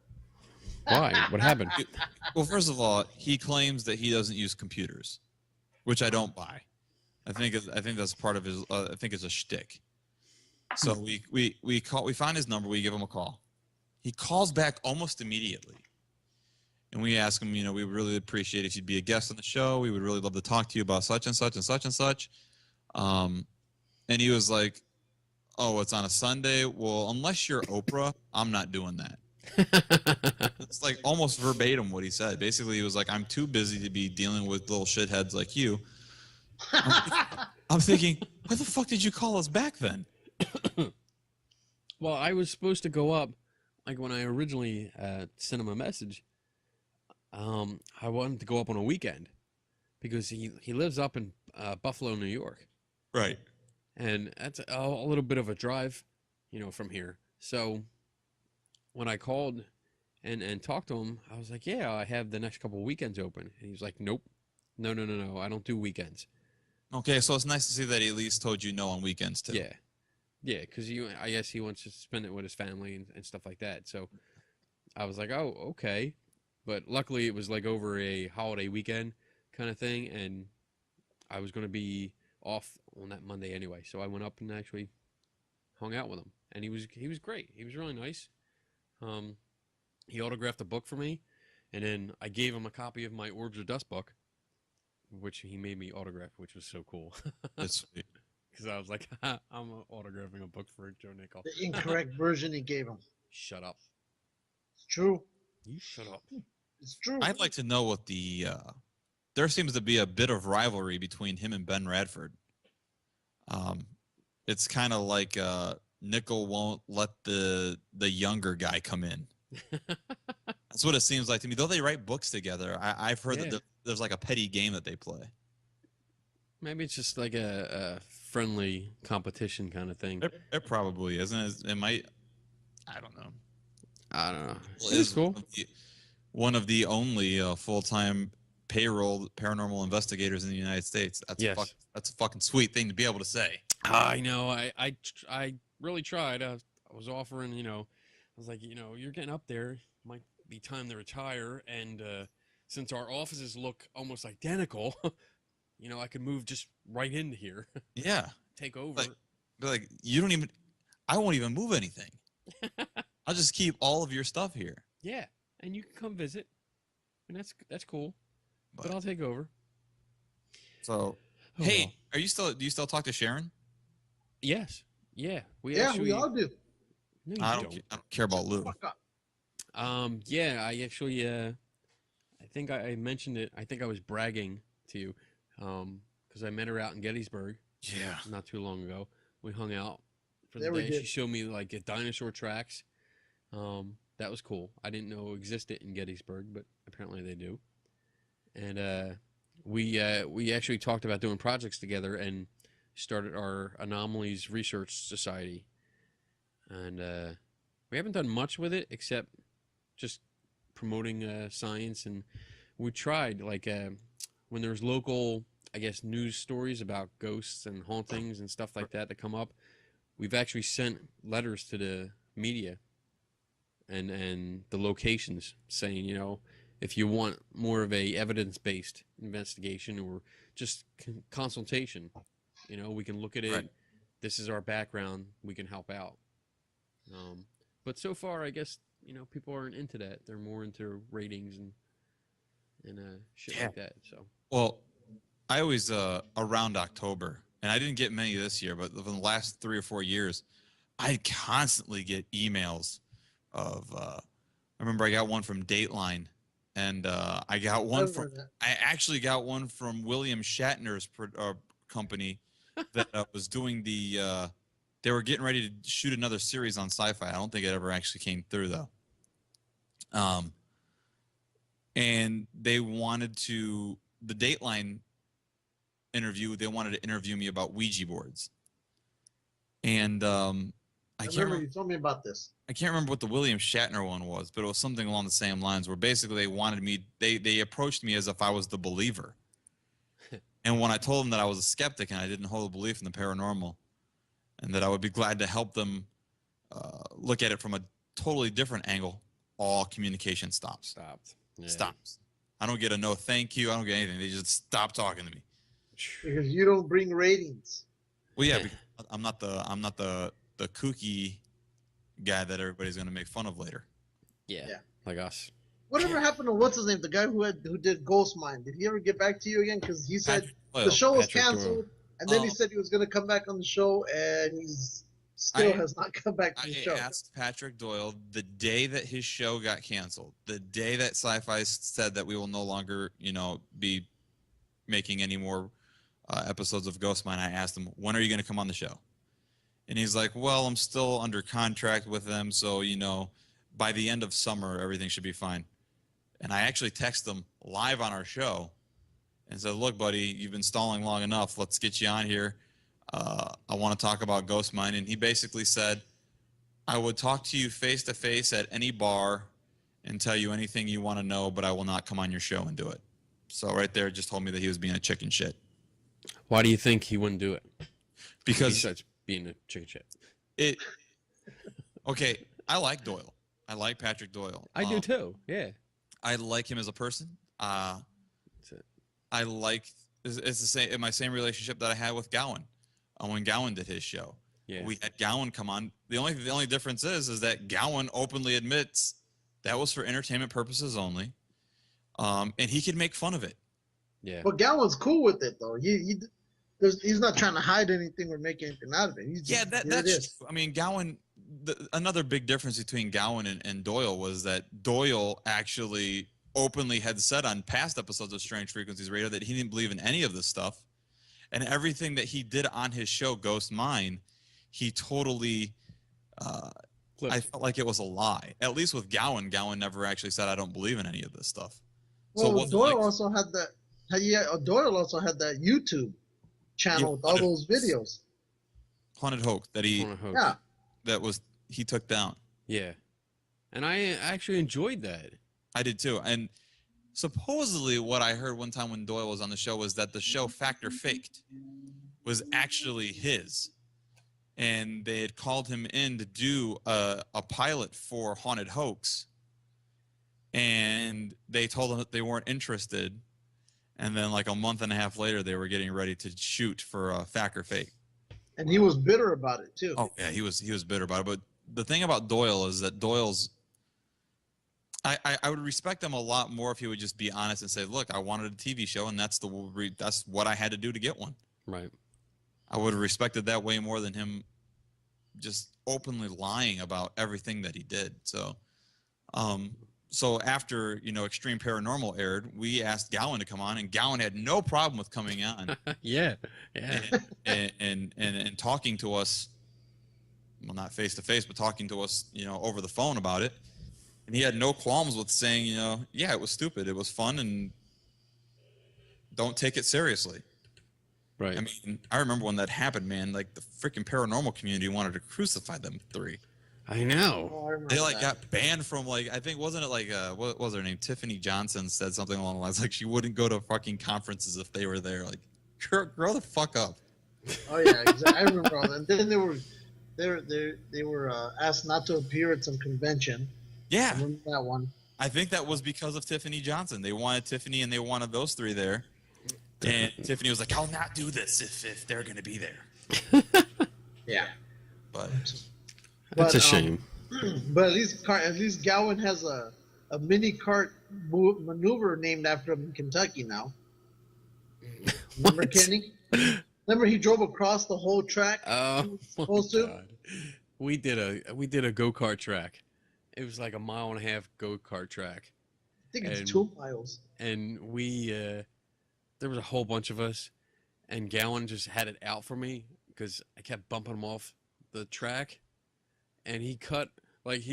Why? What happened? Well, first of all, he claims that he doesn't use computers, which I don't buy. I think that's part of his. I think it's a shtick. So we find his number. We give him a call. He calls back almost immediately, and we ask him. We would really appreciate if you'd be a guest on the show. We would really love to talk to you about such and such and such and such. And he was like, "Oh, it's on a Sunday. Well, unless you're Oprah, I'm not doing that." It's like almost verbatim what he said. Basically, he was like, "I'm too busy to be dealing with little shitheads like you." I'm thinking, why the fuck did you call us back then? Well, I was supposed to go up, like when I originally sent him a message. I wanted to go up on a weekend because he lives up in Buffalo, New York, Right. and that's a little bit of a drive, from here. So when I called and talked to him, I was like, "Yeah, I have the next couple of weekends open." And he was like, "Nope, no, I don't do weekends." Okay, so it's nice to see that he at least told you no on weekends too. Yeah, because I guess he wants to spend it with his family and stuff like that. So I was like, "Oh, okay," but luckily it was like over a holiday weekend kind of thing, and I was going to be off on that Monday anyway. So I went up and actually hung out with him, and he was great. He was really nice. He autographed a book for me, and then I gave him a copy of my Orbs of Dust book, which he made me autograph, which was so cool. That's sweet. Because I was like, I'm autographing a book for Joe Nickel. The incorrect version he gave him. Shut up. It's true. You shut up. It's true. I'd like to know what the there seems to be a bit of rivalry between him and Ben Radford. It's kind of like Nickel won't let the younger guy come in. That's what it seems like to me. Though they write books together, I've heard that there's like a petty game that they play. Maybe it's just like a friendly competition kind of thing. It probably isn't. It might. I don't know. I don't know. Well, It's cool. One of the only full-time payroll paranormal investigators in the United States. That's a fucking sweet thing to be able to say. I know. I really tried. I was offering, I was like, you're getting up there. Might be time to retire. And since our offices look almost identical, I could move just right into here. Yeah. Take over. Like you don't even. I won't even move anything. I'll just keep all of your stuff here. Yeah, and you can come visit, and that's cool. But I'll take over. So, hey, do you still talk to Sharon? Yes. Yeah. We all do. No, I don't care about Lou. Fuck up. Yeah, I actually I think I mentioned it. I think I was bragging to you because I met her out in Gettysburg. Yeah. Not too long ago. We hung out for the There we day. did. She showed me like dinosaur tracks. That was cool. I didn't know existed in Gettysburg, but apparently they do. And we actually talked about doing projects together and started our Anomalies Research Society. And we haven't done much with it except just promoting science. And we tried when there's local, I guess, news stories about ghosts and hauntings and stuff like that come up. We've actually sent letters to the media and the locations saying, if you want more of a evidence-based investigation or just consultation, we can look at it. Right. This is our background. We can help out. But so far, I guess, people aren't into that. They're more into ratings and shit like that. So. Well, I always around October, and I didn't get many this year, but in the last 3 or 4 years, I constantly get emails of. I remember I got one from Dateline, and I got one from. I actually got one from William Shatner's company that was doing the. They were getting ready to shoot another series on Sci-Fi. I don't think it ever actually came through though. And they wanted to. The Dateline interview. They wanted to interview me about Ouija boards, and I remember you told me about this. I can't remember what the William Shatner one was, but it was something along the same lines where basically they wanted me. They approached me as if I was the believer, and when I told them that I was a skeptic and I didn't hold a belief in the paranormal, and that I would be glad to help them look at it from a totally different angle, all communication stops. Yeah. Stops. I don't get a no thank you. I don't get anything. They just stop talking to me. Because you don't bring ratings. Well, yeah, because I'm not the kooky guy that everybody's gonna make fun of later. Yeah. Yeah. Like us. Whatever happened to what's his name? The guy who did Ghost Mine. Did he ever get back to you again? Because he said Patrick Doyle. the show was Patrick canceled, Doyle. and then he said he was going to come back on the show, and he's still has not come back to the show. I asked Patrick Doyle the day that his show got canceled, the day that Sci-Fi said that we will no longer, be making any more episodes of Ghost Mine. I asked him, when are you going to come on the show? And he's like, well, I'm still under contract with them, so by the end of summer everything should be fine. And I actually texted him live on our show and said, look, buddy, you've been stalling long enough. Let's get you on here. I want to talk about Ghost Mine. And he basically said, I would talk to you face to face at any bar and tell you anything you want to know, but I will not come on your show and do it. So right there just told me that he was being a chicken shit. Why do you think he wouldn't do it? Because besides being a chicken shit. Okay, I like Doyle. I like Patrick Doyle. I do too. Yeah. I like him as a person. That's it. I like it's the same in my same relationship that I had with Gowan when Gowan did his show. Yeah. We had Gowan come on. The only difference is that Gowan openly admits that was for entertainment purposes only, and he could make fun of it. Yeah. But Gowan's cool with it though. He's not trying to hide anything or make anything out of it. He's just, that's true. I mean, Gowan. Another big difference between Gowan and Doyle was that Doyle actually openly had said on past episodes of Strange Frequencies Radio that he didn't believe in any of this stuff, and everything that he did on his show Ghost Mine, he totally. I felt like it was a lie. At least with Gowan never actually said I don't believe in any of this stuff. Well, so Doyle also had that. Doyle also had that YouTube channel with all those videos. Haunted Hoax that he took down. Yeah. And I actually enjoyed that. I did too. And supposedly what I heard one time when Doyle was on the show was that the show Factor Faked was actually his. And they had called him in to do a pilot for Haunted Hoax. And they told him that they weren't interested. And then like a month and a half later, they were getting ready to shoot for Factor Fake. And he was bitter about it too. Oh yeah, he was bitter about it. But the thing about Doyle is that Doyle's, I would respect him a lot more if he would just be honest and say, look, I wanted a TV show, and that's what I had to do to get one. Right. I would have respected that way more than him just openly lying about everything that he did. So, so after Extreme Paranormal aired, we asked Gowan to come on, and Gowan had no problem with coming on. Yeah. and talking to us, well, not face to face, but talking to us, over the phone about it. And he had no qualms with saying, yeah, it was stupid, it was fun, and don't take it seriously. Right. I mean, I remember when that happened, man. Like the freaking paranormal community wanted to crucify them three. I know. Oh, I remember They that. got banned from I think wasn't it what was her name? Tiffany Johnson said something along the lines like she wouldn't go to fucking conferences if they were there. Like, grow the fuck up. Oh yeah, exactly. I remember all that. And then they were asked not to appear at some convention. Yeah, I remember that one. I think that was because of Tiffany Johnson. They wanted Tiffany and they wanted those three there. And Tiffany was like, "I'll not do this if they're gonna be there." Yeah. But That's a shame. But at least Gowan has a mini cart maneuver named after him in Kentucky now. Remember, Kenny? Remember he drove across the whole track? Oh, Supposed to? God. We did a go-kart track. It was like a 1.5 mile go-kart track. I think it's 2 miles. And we there was a whole bunch of us, and Gowan just had it out for me because I kept bumping him off the track, and he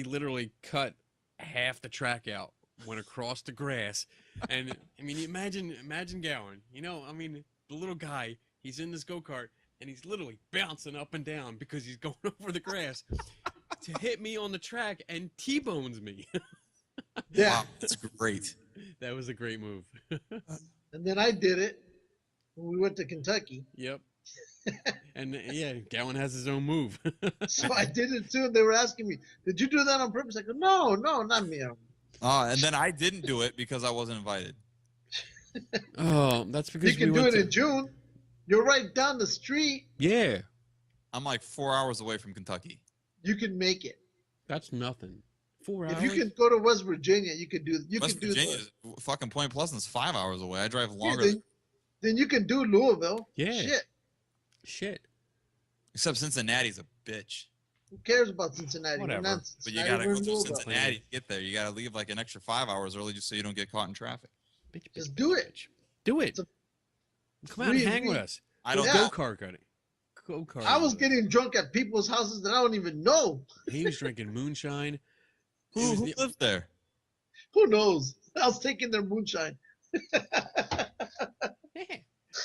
literally cut half the track out, went across the grass, and I mean, imagine Gowan. I mean, the little guy, he's in this go-kart, and he's literally bouncing up and down because he's going over the grass to hit me on the track and T-bones me. Yeah. Wow, that's great. That was a great move. And then I did it when we went to Kentucky. Yep. And yeah, Gowan has his own move. So I did it too. And they were asking me, did you do that on purpose? I go, no, not me. And then I didn't do it because I wasn't invited. Oh, that's because You can we do went it to... in June. You're right down the street. Yeah, I'm like 4 hours away from Kentucky. You can make it. that's nothing. 4 hours. If you can go to West Virginia, you could do. West Virginia is fucking Point Pleasant's 5 hours away. I drive longer. Then you can do Louisville. Yeah. Shit. Except Cincinnati's a bitch. Who cares about Cincinnati? Whatever. We're not But you Cincinnati, gotta we're go in through Louisville. Cincinnati to get there. You gotta leave like an extra 5 hours early just so you don't get caught in traffic. Bitch, Just do it. bitch. Do it. It's a Come out and free hang with week. us. I don't Yeah. know. Go-kart got it. Go-kart. I was getting drunk at people's houses that I don't even know. He was drinking moonshine. Who was lived there? Who knows? I was taking their moonshine.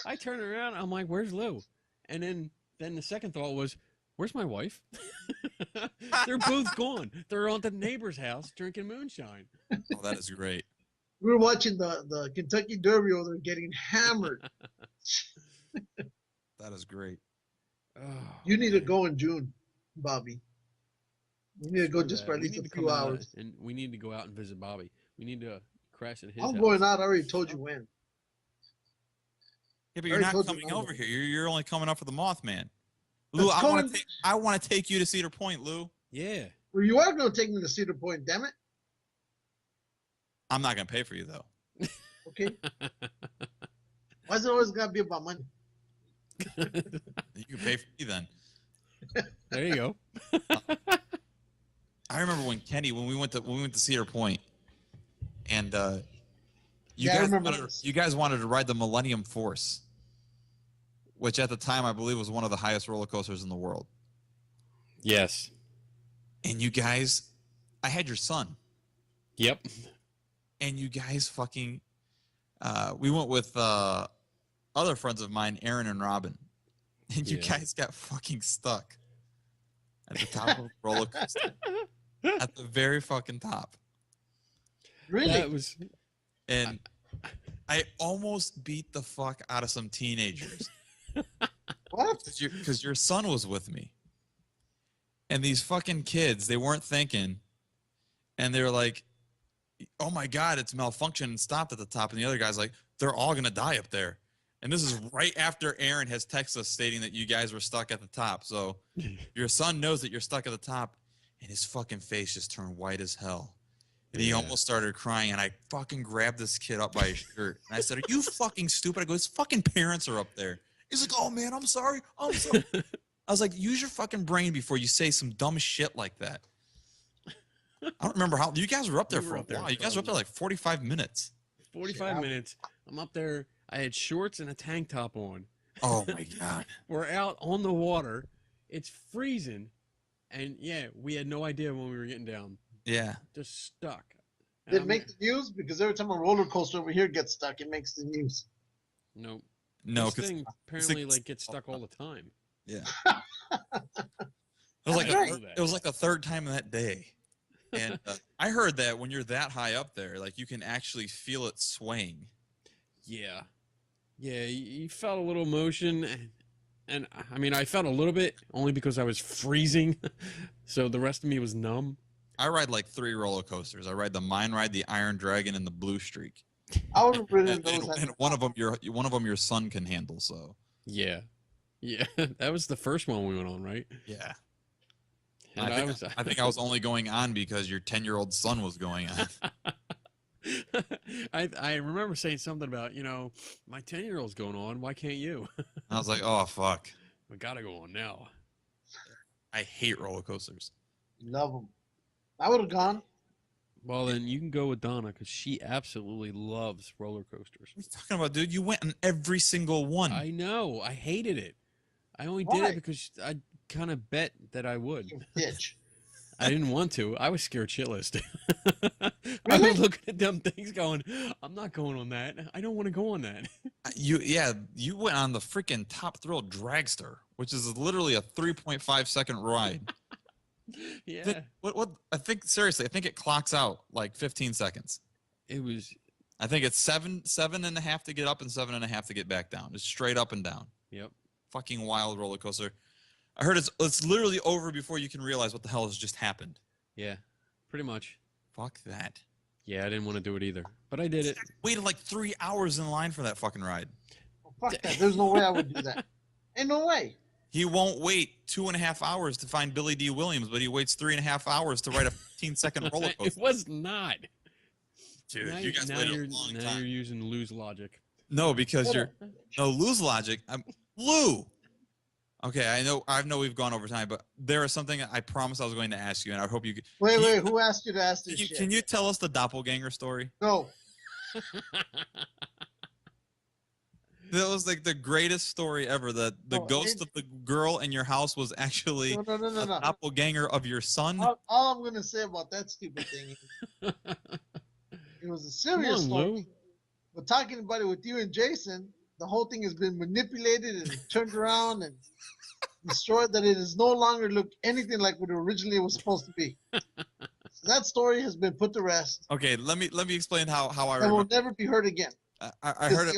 I turned around. I'm like, "Where's Lou?" And then the second thought was, "Where's my wife?" They're both gone. They're on the neighbor's house drinking moonshine. Oh, that is great. We were watching the Kentucky Derby over there getting hammered. That is great. Oh, You need to go in June, Bobby. You need to go screw just that. for at We least need a to come few out, hours. and we need to go out and visit Bobby. We need to crash at his I'm house. going out. I already told you when. Yeah, but I you're already not told you coming I'm over going. here. You're only coming up for the Mothman. Lou, That's I want to take you to Cedar Point, Lou. Yeah. Well, you are going to take me to Cedar Point, damn it. I'm not gonna pay for you though. Okay. Why is it always got to be about money? You can pay for me then. There you go. I remember when we went to Cedar Point, and Yeah, I remember this. you guys wanted to ride the Millennium Force, which at the time I believe was one of the highest roller coasters in the world. Yes. And you guys, I had your son, Yep. and you guys fucking, we went with other friends of mine, Aaron and Robin, and you Yeah. guys got fucking stuck at the top of the roller coaster, at the very fucking top. Really? That was. And I almost beat the fuck out of some teenagers What? because your son was with me. And these fucking kids, they weren't thinking. And they were like, oh my God, it's malfunctioned and stopped at the top. And the other guy's like, they're all going to die up there. And this is right after Aaron has texted us stating that you guys were stuck at the top. So your son knows that you're stuck at the top. And his fucking face just turned white as hell. And he Yeah. almost started crying, and I fucking grabbed this kid up by his shirt. And I said, are you fucking stupid? I go, his fucking parents are up there. He's like, oh, man, I'm sorry. I'm sorry. I was like, use your fucking brain before you say some dumb shit like that. I don't remember how – you guys were up there We for were a up there while. You guys were up there like 45 minutes. 45 Shit. minutes. I'm up there. I had shorts and a tank top on. Oh, my God. We're out on the water. It's freezing. And yeah, we had no idea when we were getting down. Yeah. Just stuck. And Did it I'm- make the news? Because every time a roller coaster over here gets stuck, it makes the news. Nope. No, This because thing apparently it's- like gets stuck all the time. yeah. It was, like I a, know that. it was like the third time that day. And I heard that when you're that high up there, like you can actually feel it swaying. Yeah. Yeah, you felt a little motion. And I mean, I felt a little bit only because I was freezing. So the rest of me was numb. I ride like 3 roller coasters. I ride the Mine Ride, the Iron Dragon, and the Blue Streak. I would have ridden And, those. and one of them, your son can handle. So Yeah. Yeah. That was the first one we went on, right? yeah. And I think I was only going on because your 10-year-old son was going on. I remember saying something about, my 10-year-old's going on. Why can't you? I was like, oh fuck, We gotta go on now. I hate roller coasters. Love them. I would have gone. Well, then you can go with Donna because she absolutely loves roller coasters. What are you talking about, dude? You went on every single one. I know. I hated it. I only did Why? it because I kind of bet that I would. You bitch. I didn't want to. I was scared shitless. I Really? was looking at them things going, I'm not going on that. I don't want to go on that. You went on the freaking Top Thrill Dragster, which is literally a 3.5-second ride. Yeah. What? I think seriously, I think it clocks out like 15 seconds. It was. I think it's seven and a half to get up and 7.5 to get back down. It's straight up and down. Yep. Fucking wild roller coaster. I heard it's literally over before you can realize what the hell has just happened. Yeah. Pretty much. Fuck that. Yeah, I didn't want to do it either, but I did it. Waited like 3 hours in line for that fucking ride. Oh, fuck that. There's no way I would do that. Ain't no way. He won't wait 2.5 hours to find Billy D. Williams, but he waits 3.5 hours to ride a 15-second roller It coaster. was not. Dude, Now, you guys now waited you're, a long now time. you're using Lou's logic. No, because Lou's logic. Lou. Okay, I know we've gone over time, but there is something I promised I was going to ask you, and I hope you. Wait. Who asked you to ask this shit? Can you tell us the doppelganger story? No. That was like the greatest story ever. That the ghost of the girl in your house was actually No. a doppelganger of your son. All I'm gonna say about that stupid thing is it was a serious Come on, story. Lou. But talking about it with you and Jason, the whole thing has been manipulated and turned around and destroyed. That it has no longer looked anything like what originally it was supposed to be. So that story has been put to rest. Okay, let me explain how I And will remember. never be heard again. I heard it.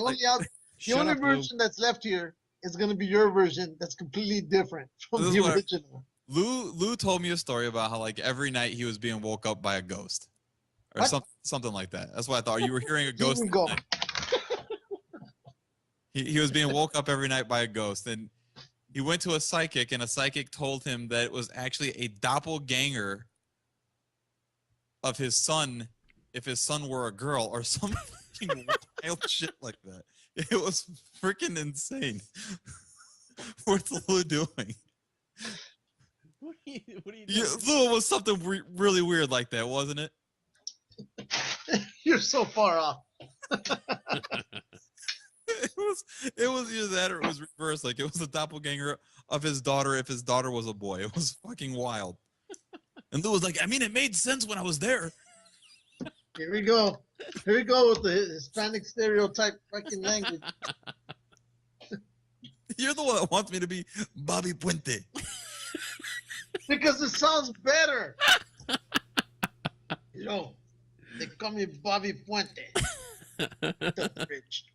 The only version that's left here is going to be your version that's completely different from This the is what original. Lou told me a story about how like every night he was being woke up by a ghost or What? something like that. That's what I thought. You were hearing a Here ghost. we go. He was being woke up every night by a ghost, and he went to a psychic, and a psychic told him that it was actually a doppelganger of his son, if his son were a girl, or some fucking wild shit like that. It was freaking insane. What's Lou doing? What are you doing? Lou, it was something really weird like that, wasn't it? You're so far off. It was either that or it was reversed. Like it was a doppelganger of his daughter if his daughter was a boy. It was fucking wild. And Lou was like, I mean, it made sense when I was there. Here we go. Here we go with the Hispanic stereotype fucking language. You're the one that wants me to be Bobby Puente. Because it sounds better. You know, they call me Bobby Puente. The bridge.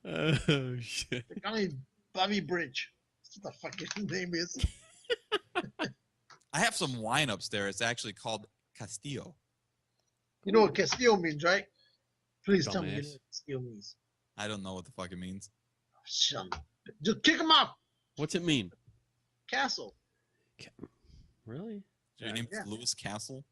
Oh shit! They call me Bobby Bridge. That's what the fucking name is. I have some wine upstairs. It's actually called Castillo. You know what Castillo means, right? Please tell me you know Dumbass. what Castillo means. I don't know what the fuck it means. Shut up. Just kick him off. What's it mean? Castle. Really? Your name's Yeah. Louis Castle?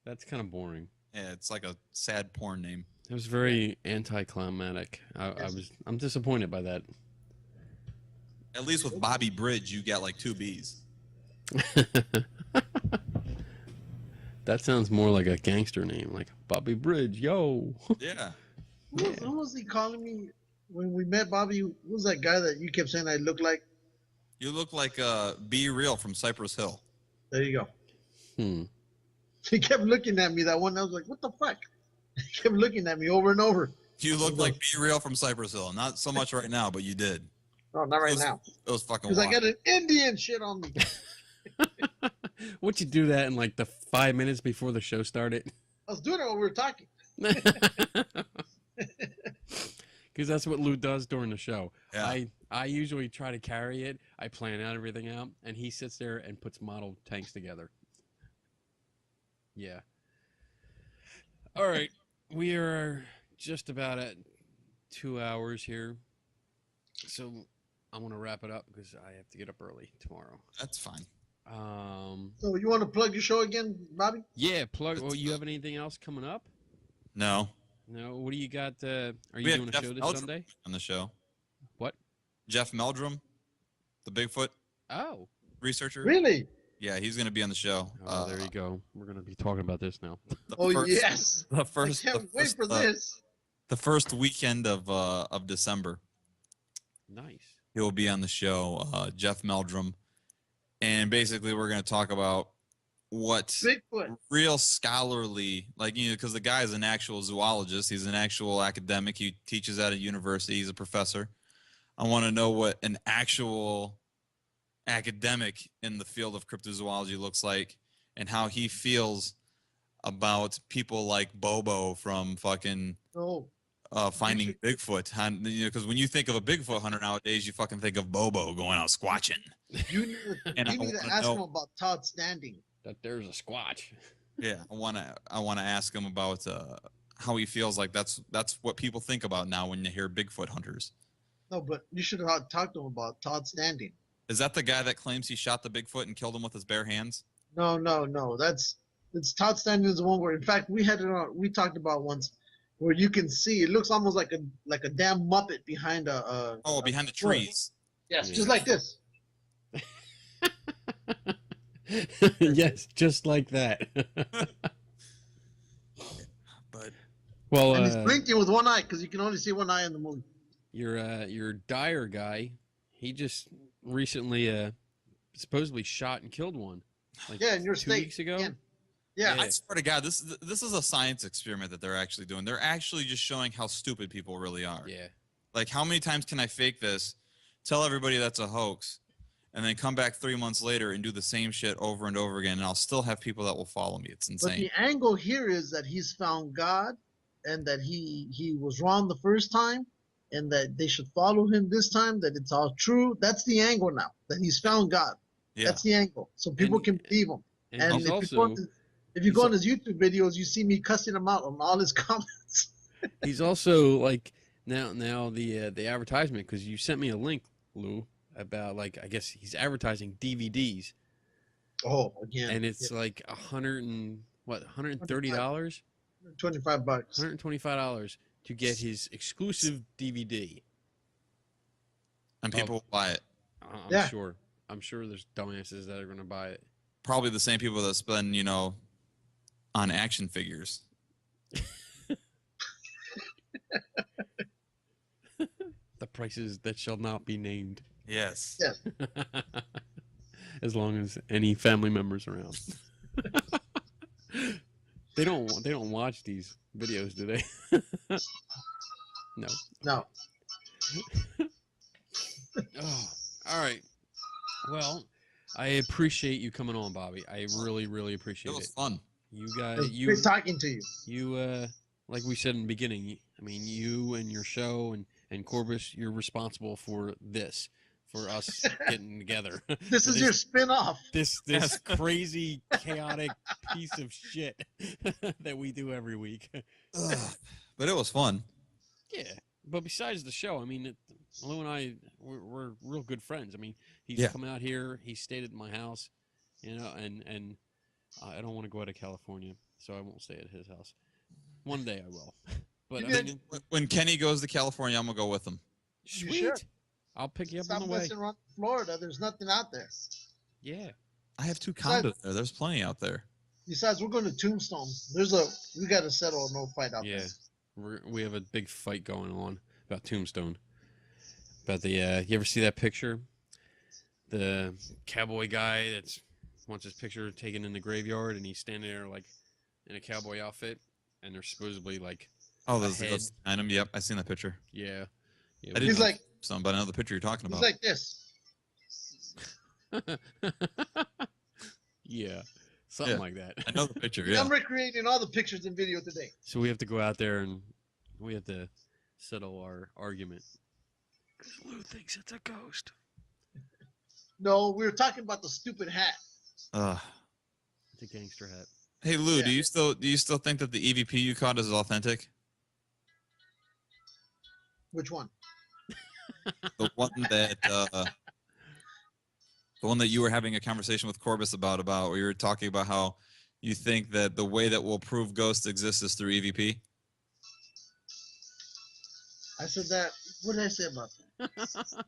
That's kind of boring. Yeah, it's like a sad porn name. It was very anticlimactic. I'm disappointed by that. At least with Bobby Bridge, you get like 2 B's. That sounds more like a gangster name, like Bobby Bridge. Yo. Yeah. Who was he calling me when we met Bobby? Who was that guy that you kept saying I look like? You look like Be Real from Cypress Hill. There you go. Hmm. He kept looking at me that one. I was like, what the fuck? He kept looking at me over and over. You look like Be Real from Cypress Hill. Not so much right now, but you did. No, not right now. It was fucking Because I wild. got an Indian shit on me. Would you do that in like the 5 minutes before the show started? I was doing it while we were talking. Because that's what Lou does during the show. Yeah. I usually try to carry it. I plan out everything out, and he sits there and puts model tanks together. Yeah. All right. We are just about at 2 hours here. So I want to wrap it up because I have to get up early tomorrow. That's fine. So you want to plug your show again, Bobby? Yeah, plug. Well, you have anything else coming up? No. No. What do you got? Are We you have doing a Jeff show this Meldrum Sunday? on the show. What? Jeff Meldrum, the Bigfoot Oh. researcher. Really? Yeah, he's going to be on the show. Oh, there you go. We're gonna be talking about this now. The Oh, first, yes. The I first, can't the wait first, for this. the first weekend of December. Nice. He will be on the show, Jeff Meldrum. And basically, we're going to talk about what Bigfoot. real scholarly, like, you know, because the guy is an actual zoologist. He's an actual academic. He teaches at a university. He's a professor. I want to know what an actual academic in the field of cryptozoology looks like and how he feels about people like Bobo from fucking No. finding Bigfoot. You know, because when you think of a Bigfoot hunter nowadays, you fucking think of Bobo going out squatching. You need And you need to wanna ask know- him about Todd Standing. That there's a squatch. Yeah, I wanna ask him about how he feels like that's what people think about now when you hear Bigfoot hunters. No, but you should have talked to him about Todd Standing. Is that the guy that claims he shot the Bigfoot and killed him with his bare hands? No. It's Todd Standing is the one where, in fact, we had it on. We talked about once where you can see it looks almost like a damn Muppet behind a. Oh, behind the trees. Yes, Yeah. just like this. Yes, just like that. But Well, And he's blinking with one eye because you can only see one eye in the movie. your Dyer guy, he just recently supposedly shot and killed one. Like Yeah, in your 2 state. weeks ago. Yeah. Yeah. I swear to God, this is a science experiment that they're actually doing. They're actually just showing how stupid people really are. Yeah. Like, how many times can I fake this, tell everybody that's a hoax, and then come back 3 months later and do the same shit over and over again, and I'll still have people that will follow me. It's But insane. the angle here is that he's found God, and that he was wrong the first time, and that they should follow him this time. That it's all true. That's the angle now. That he's found God. Yeah. That's the angle. So people And- can believe him. And, And he's if also you go on his YouTube videos, you see me cussing him out on all his comments. he's also like now the advertisement, because you sent me a link, Lou, about, like, I guess he's advertising DVDs, Oh, again. and it's like $130, $25. $125 to get his exclusive DVD. And people will buy it. I'm Yeah. sure. I'm sure there's dumbasses that are going to buy it. Probably the same people that spend, you know, on action figures. The prices that shall not be named, Yes. Yeah. as long as any family members around. They don't watch these videos, do they? No. No. Oh, all right. Well, I appreciate you coming on, Bobby. I really, really It appreciate was it. fun. You It guys, was great talking to you. like we said in the beginning, I mean, you and your show and Corbus, you're responsible for this, for us getting together. This is your spin-off. this crazy, chaotic piece of shit that we do every week. Ugh. But it was fun. Yeah, but besides the show, I mean, Lou and I, we're real good friends. I mean, he's Yeah. come out here, he stayed at my house, you know, and I don't want to go out of California, so I won't stay at his house. One day I will. But You I did. mean, When Kenny goes to California, I'm gonna go with him. sweet. should. I'll pick you up Stop on the way. messing around Florida. There's nothing out there. Yeah. I have 2 Besides- condos there. There's plenty out there. Besides, we're going to Tombstone. We got to settle a no fight out Yeah. there. We have a big fight going on about Tombstone. About the you ever see that picture? The cowboy guy that's wants his picture taken in the graveyard, and he's standing there like in a cowboy outfit, and they're supposedly like, Oh, there's the head. ghost behind him. Yep, I seen that picture. yeah. I we- didn't He's know like- some, but I know the picture you're talking He's about. like this. yeah, something Yeah. like that. I know the picture. Yeah. I'm recreating all the pictures and video today. So we have to go out there and we have to settle our argument. Because Lou thinks it's a ghost. No, we were talking about the stupid hat. It's a gangster hat. Hey Lou, Yeah. do you still think that the EVP you caught is authentic? Which one? The one that the one that you were having a conversation with Corbus about where you were talking about how you think that the way that will prove ghosts exist is through E EVP. I said that. What did I say about that?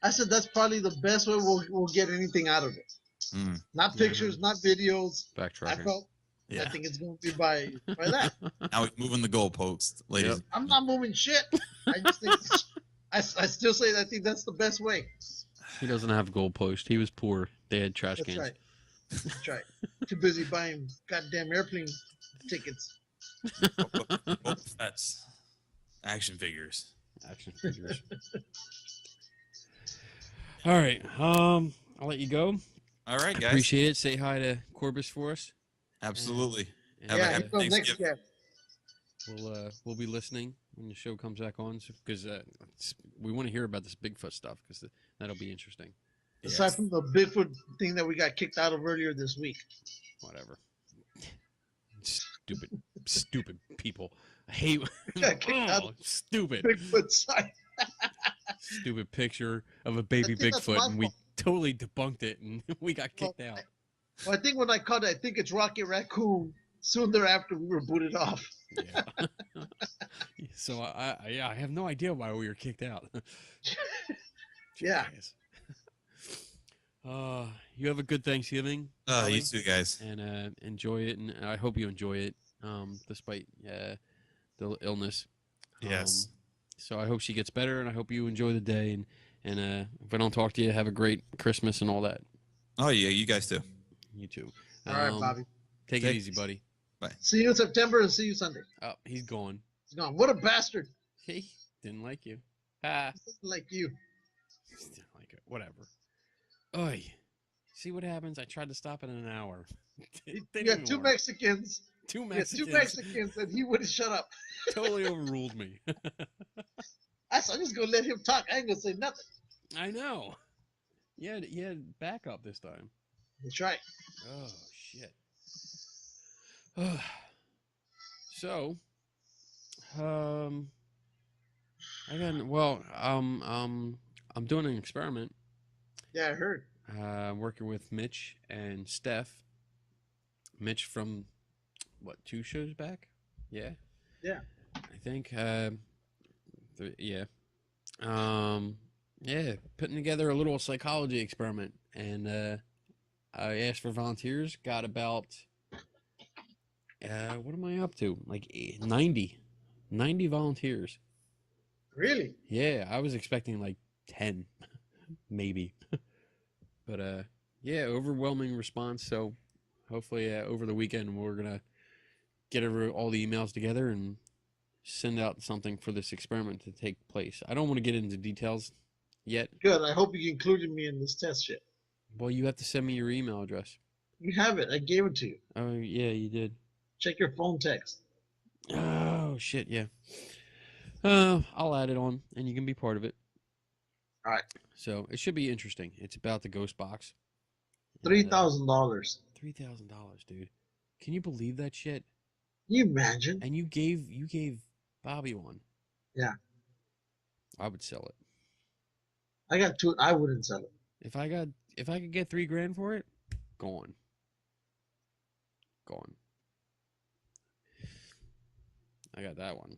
I said that's probably the best way we'll get anything out of it. Mm, Not pictures, not videos. I Backtracking. felt. yeah. I think it's going to be by that. Now he's moving the goalposts, ladies. Yep. I'm not moving shit. I just think I still say I think that's the best way. He doesn't have goalpost. He was poor. They had trash That's cans. right. That's right. Too busy buying goddamn airplane tickets. Boba Fett's action figures. Action figures. All right. I'll let you go. All right, guys. Appreciate it. Say hi to Corbus for us. Absolutely. And, Have a Yeah, happy he's the next Thanksgiving. guest. we'll be listening when the show comes back on because we want to hear about this Bigfoot stuff because that'll be interesting. Aside Yes. from the Bigfoot thing that we got kicked out of earlier this week. Whatever. Stupid people. I hate. Got kicked out Oh, of stupid. Bigfoot side. Stupid picture of a baby I think that's Bigfoot, my and we fault. totally debunked it, and we got kicked out. Well, I think when I caught it, I think it's Rocket Raccoon. Soon thereafter, we were booted off. Yeah. So I have no idea why we were kicked out. Yeah. Jackass. You have a good Thanksgiving. You Ollie, too, guys. and enjoy it, and I hope you enjoy it, despite the illness. Yes. So I hope she gets better, and I hope you enjoy the day, and if I don't talk to you, have a great Christmas and all that. Oh yeah, you guys too. You too. All right, Bobby. Take it easy, buddy. See you in September and see you Sunday. Oh, he's gone. He's gone. What a bastard. He didn't like you. Ah, Like you. didn't like it. Whatever. Oy. See what happens? I tried to stop it in an hour. You got two Mexicans. Two You got Mexicans. two Mexicans, and he wouldn't shut up. Totally overruled me. I'm just going to let him talk. I ain't going to say nothing. I know. You had backup this time. That's right. Oh shit. So, I'm doing an experiment. Yeah, I heard. Working with Mitch and Steph. Mitch from what, 2 shows back? Yeah. Yeah. I think. Yeah. Yeah, putting together a little psychology experiment, and I asked for volunteers. Got about what am I up to? Like 90 volunteers. Really? Yeah, I was expecting like 10, maybe. But yeah, overwhelming response. So hopefully over the weekend we're gonna get all the emails together and send out something for this experiment to take place. I don't want to get into details yet. Good. I hope you included me in this test shit. Well, you have to send me your email address. You have it. I gave it to you. Oh yeah, you did. Check your phone text. Oh shit, yeah. I'll add it on, and you can be part of it. All right. So it should be interesting. It's about the ghost box. $3,000. $3,000, dude. Can you believe that shit? Can you imagine? And you gave Bobby one. Yeah. I would sell it. I got two. I wouldn't sell it. If I could get $3,000 for it, gone. I got that one.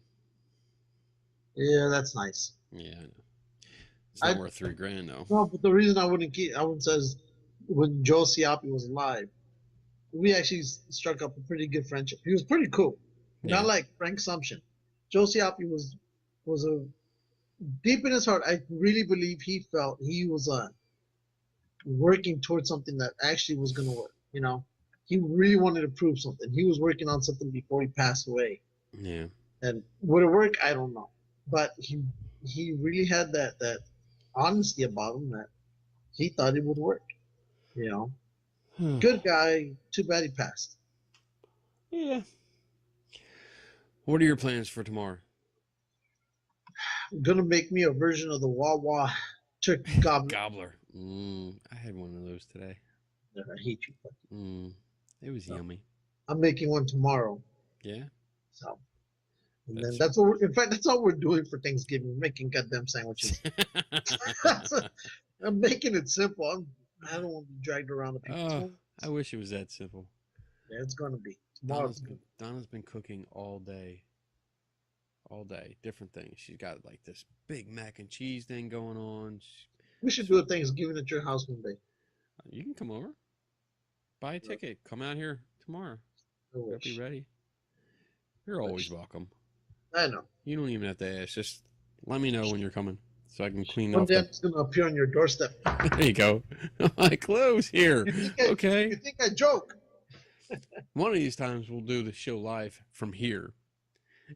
Yeah, that's nice. Yeah, I know. It's not worth $3,000 though. No, but the reason I wouldn't say is when Joe Siapi was alive, we actually struck up a pretty good friendship. He was pretty cool. Yeah. Not like Frank Sumption. Joe Siapi was a deep in his heart. I really believe he felt he was working towards something that actually was going to work. You know, he really wanted to prove something. He was working on something before he passed away. Yeah. And would it work? I don't know. But he really had that honesty about him that he thought it would work. You know, good guy. Too bad he passed. Yeah. What are your plans for tomorrow? I'm gonna make me a version of the Wawa turkey gobbler. Gobbler. I had one of those today. I hate you. It was yummy. I'm making one tomorrow. Yeah. So, and then that's what. In fact, that's all we're doing for Thanksgiving. We're making goddamn sandwiches. I'm making it simple. I don't want to be dragged around the people. I wish it was that simple. Yeah, it's gonna be tomorrow. Donna's been cooking all day. All day, different things. She's got like this big mac and cheese thing going on. We should do a Thanksgiving at your house one day. You can come over. Buy a ticket. Come out here tomorrow. I'll be ready. You're always welcome. I know. You don't even have to ask. Just let me know when you're coming. so I can clean One off day I'm the. just gonna appear on your doorstep. There you go. My clothes here. You think Okay. You think I joke? One of these times we'll do the show live from here,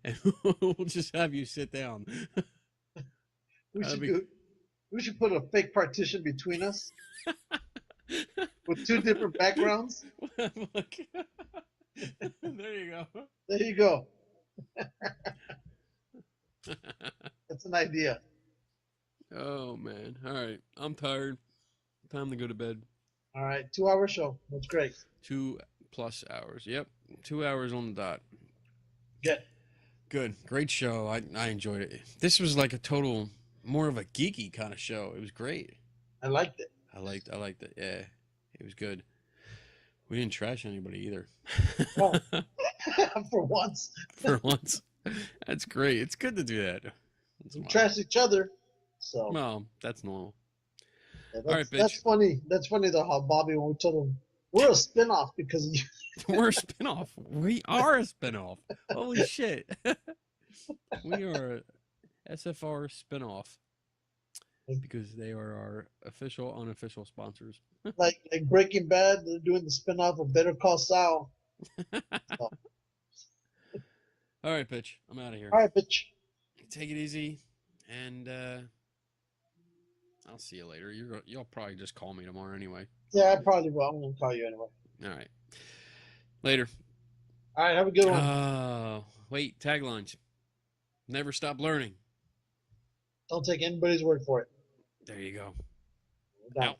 and we'll just have you sit down. That'd be- We should put a fake partition between us with 2 different backgrounds. Look. There you go. There you go. That's an idea. Oh man. All right. I'm tired. Time to go to bed. All right, 2-hour show. That's great. 2+ hours. Yep. 2 hours on the dot. Good. Good. Great show. I enjoyed it. This was like a total more of a geeky kind of show. It was great. I liked it. I liked it. Yeah. It was good. We didn't trash anybody either. Oh. For once. For once. That's great. It's good to do that. We trash each other. So Well, that's normal. yeah, All right, bitch. that's funny. That's funny though how Bobby, when we told him we're a spin-off because of you. We're a spinoff. We are a spinoff. Holy shit. We are a SFR spinoff because they are our official, unofficial sponsors. like Breaking Bad, they're doing the spin-off of Better Call Saul. All right, bitch. I'm out of here. All right, bitch. Take it easy, and I'll see you later. You'll probably just call me tomorrow anyway. Yeah, I probably will. I'm gonna call you anyway. All right. Later. All right, have a good one. Wait, taglines. Never stop learning. Don't take anybody's word for it. There you go. We're done. Out.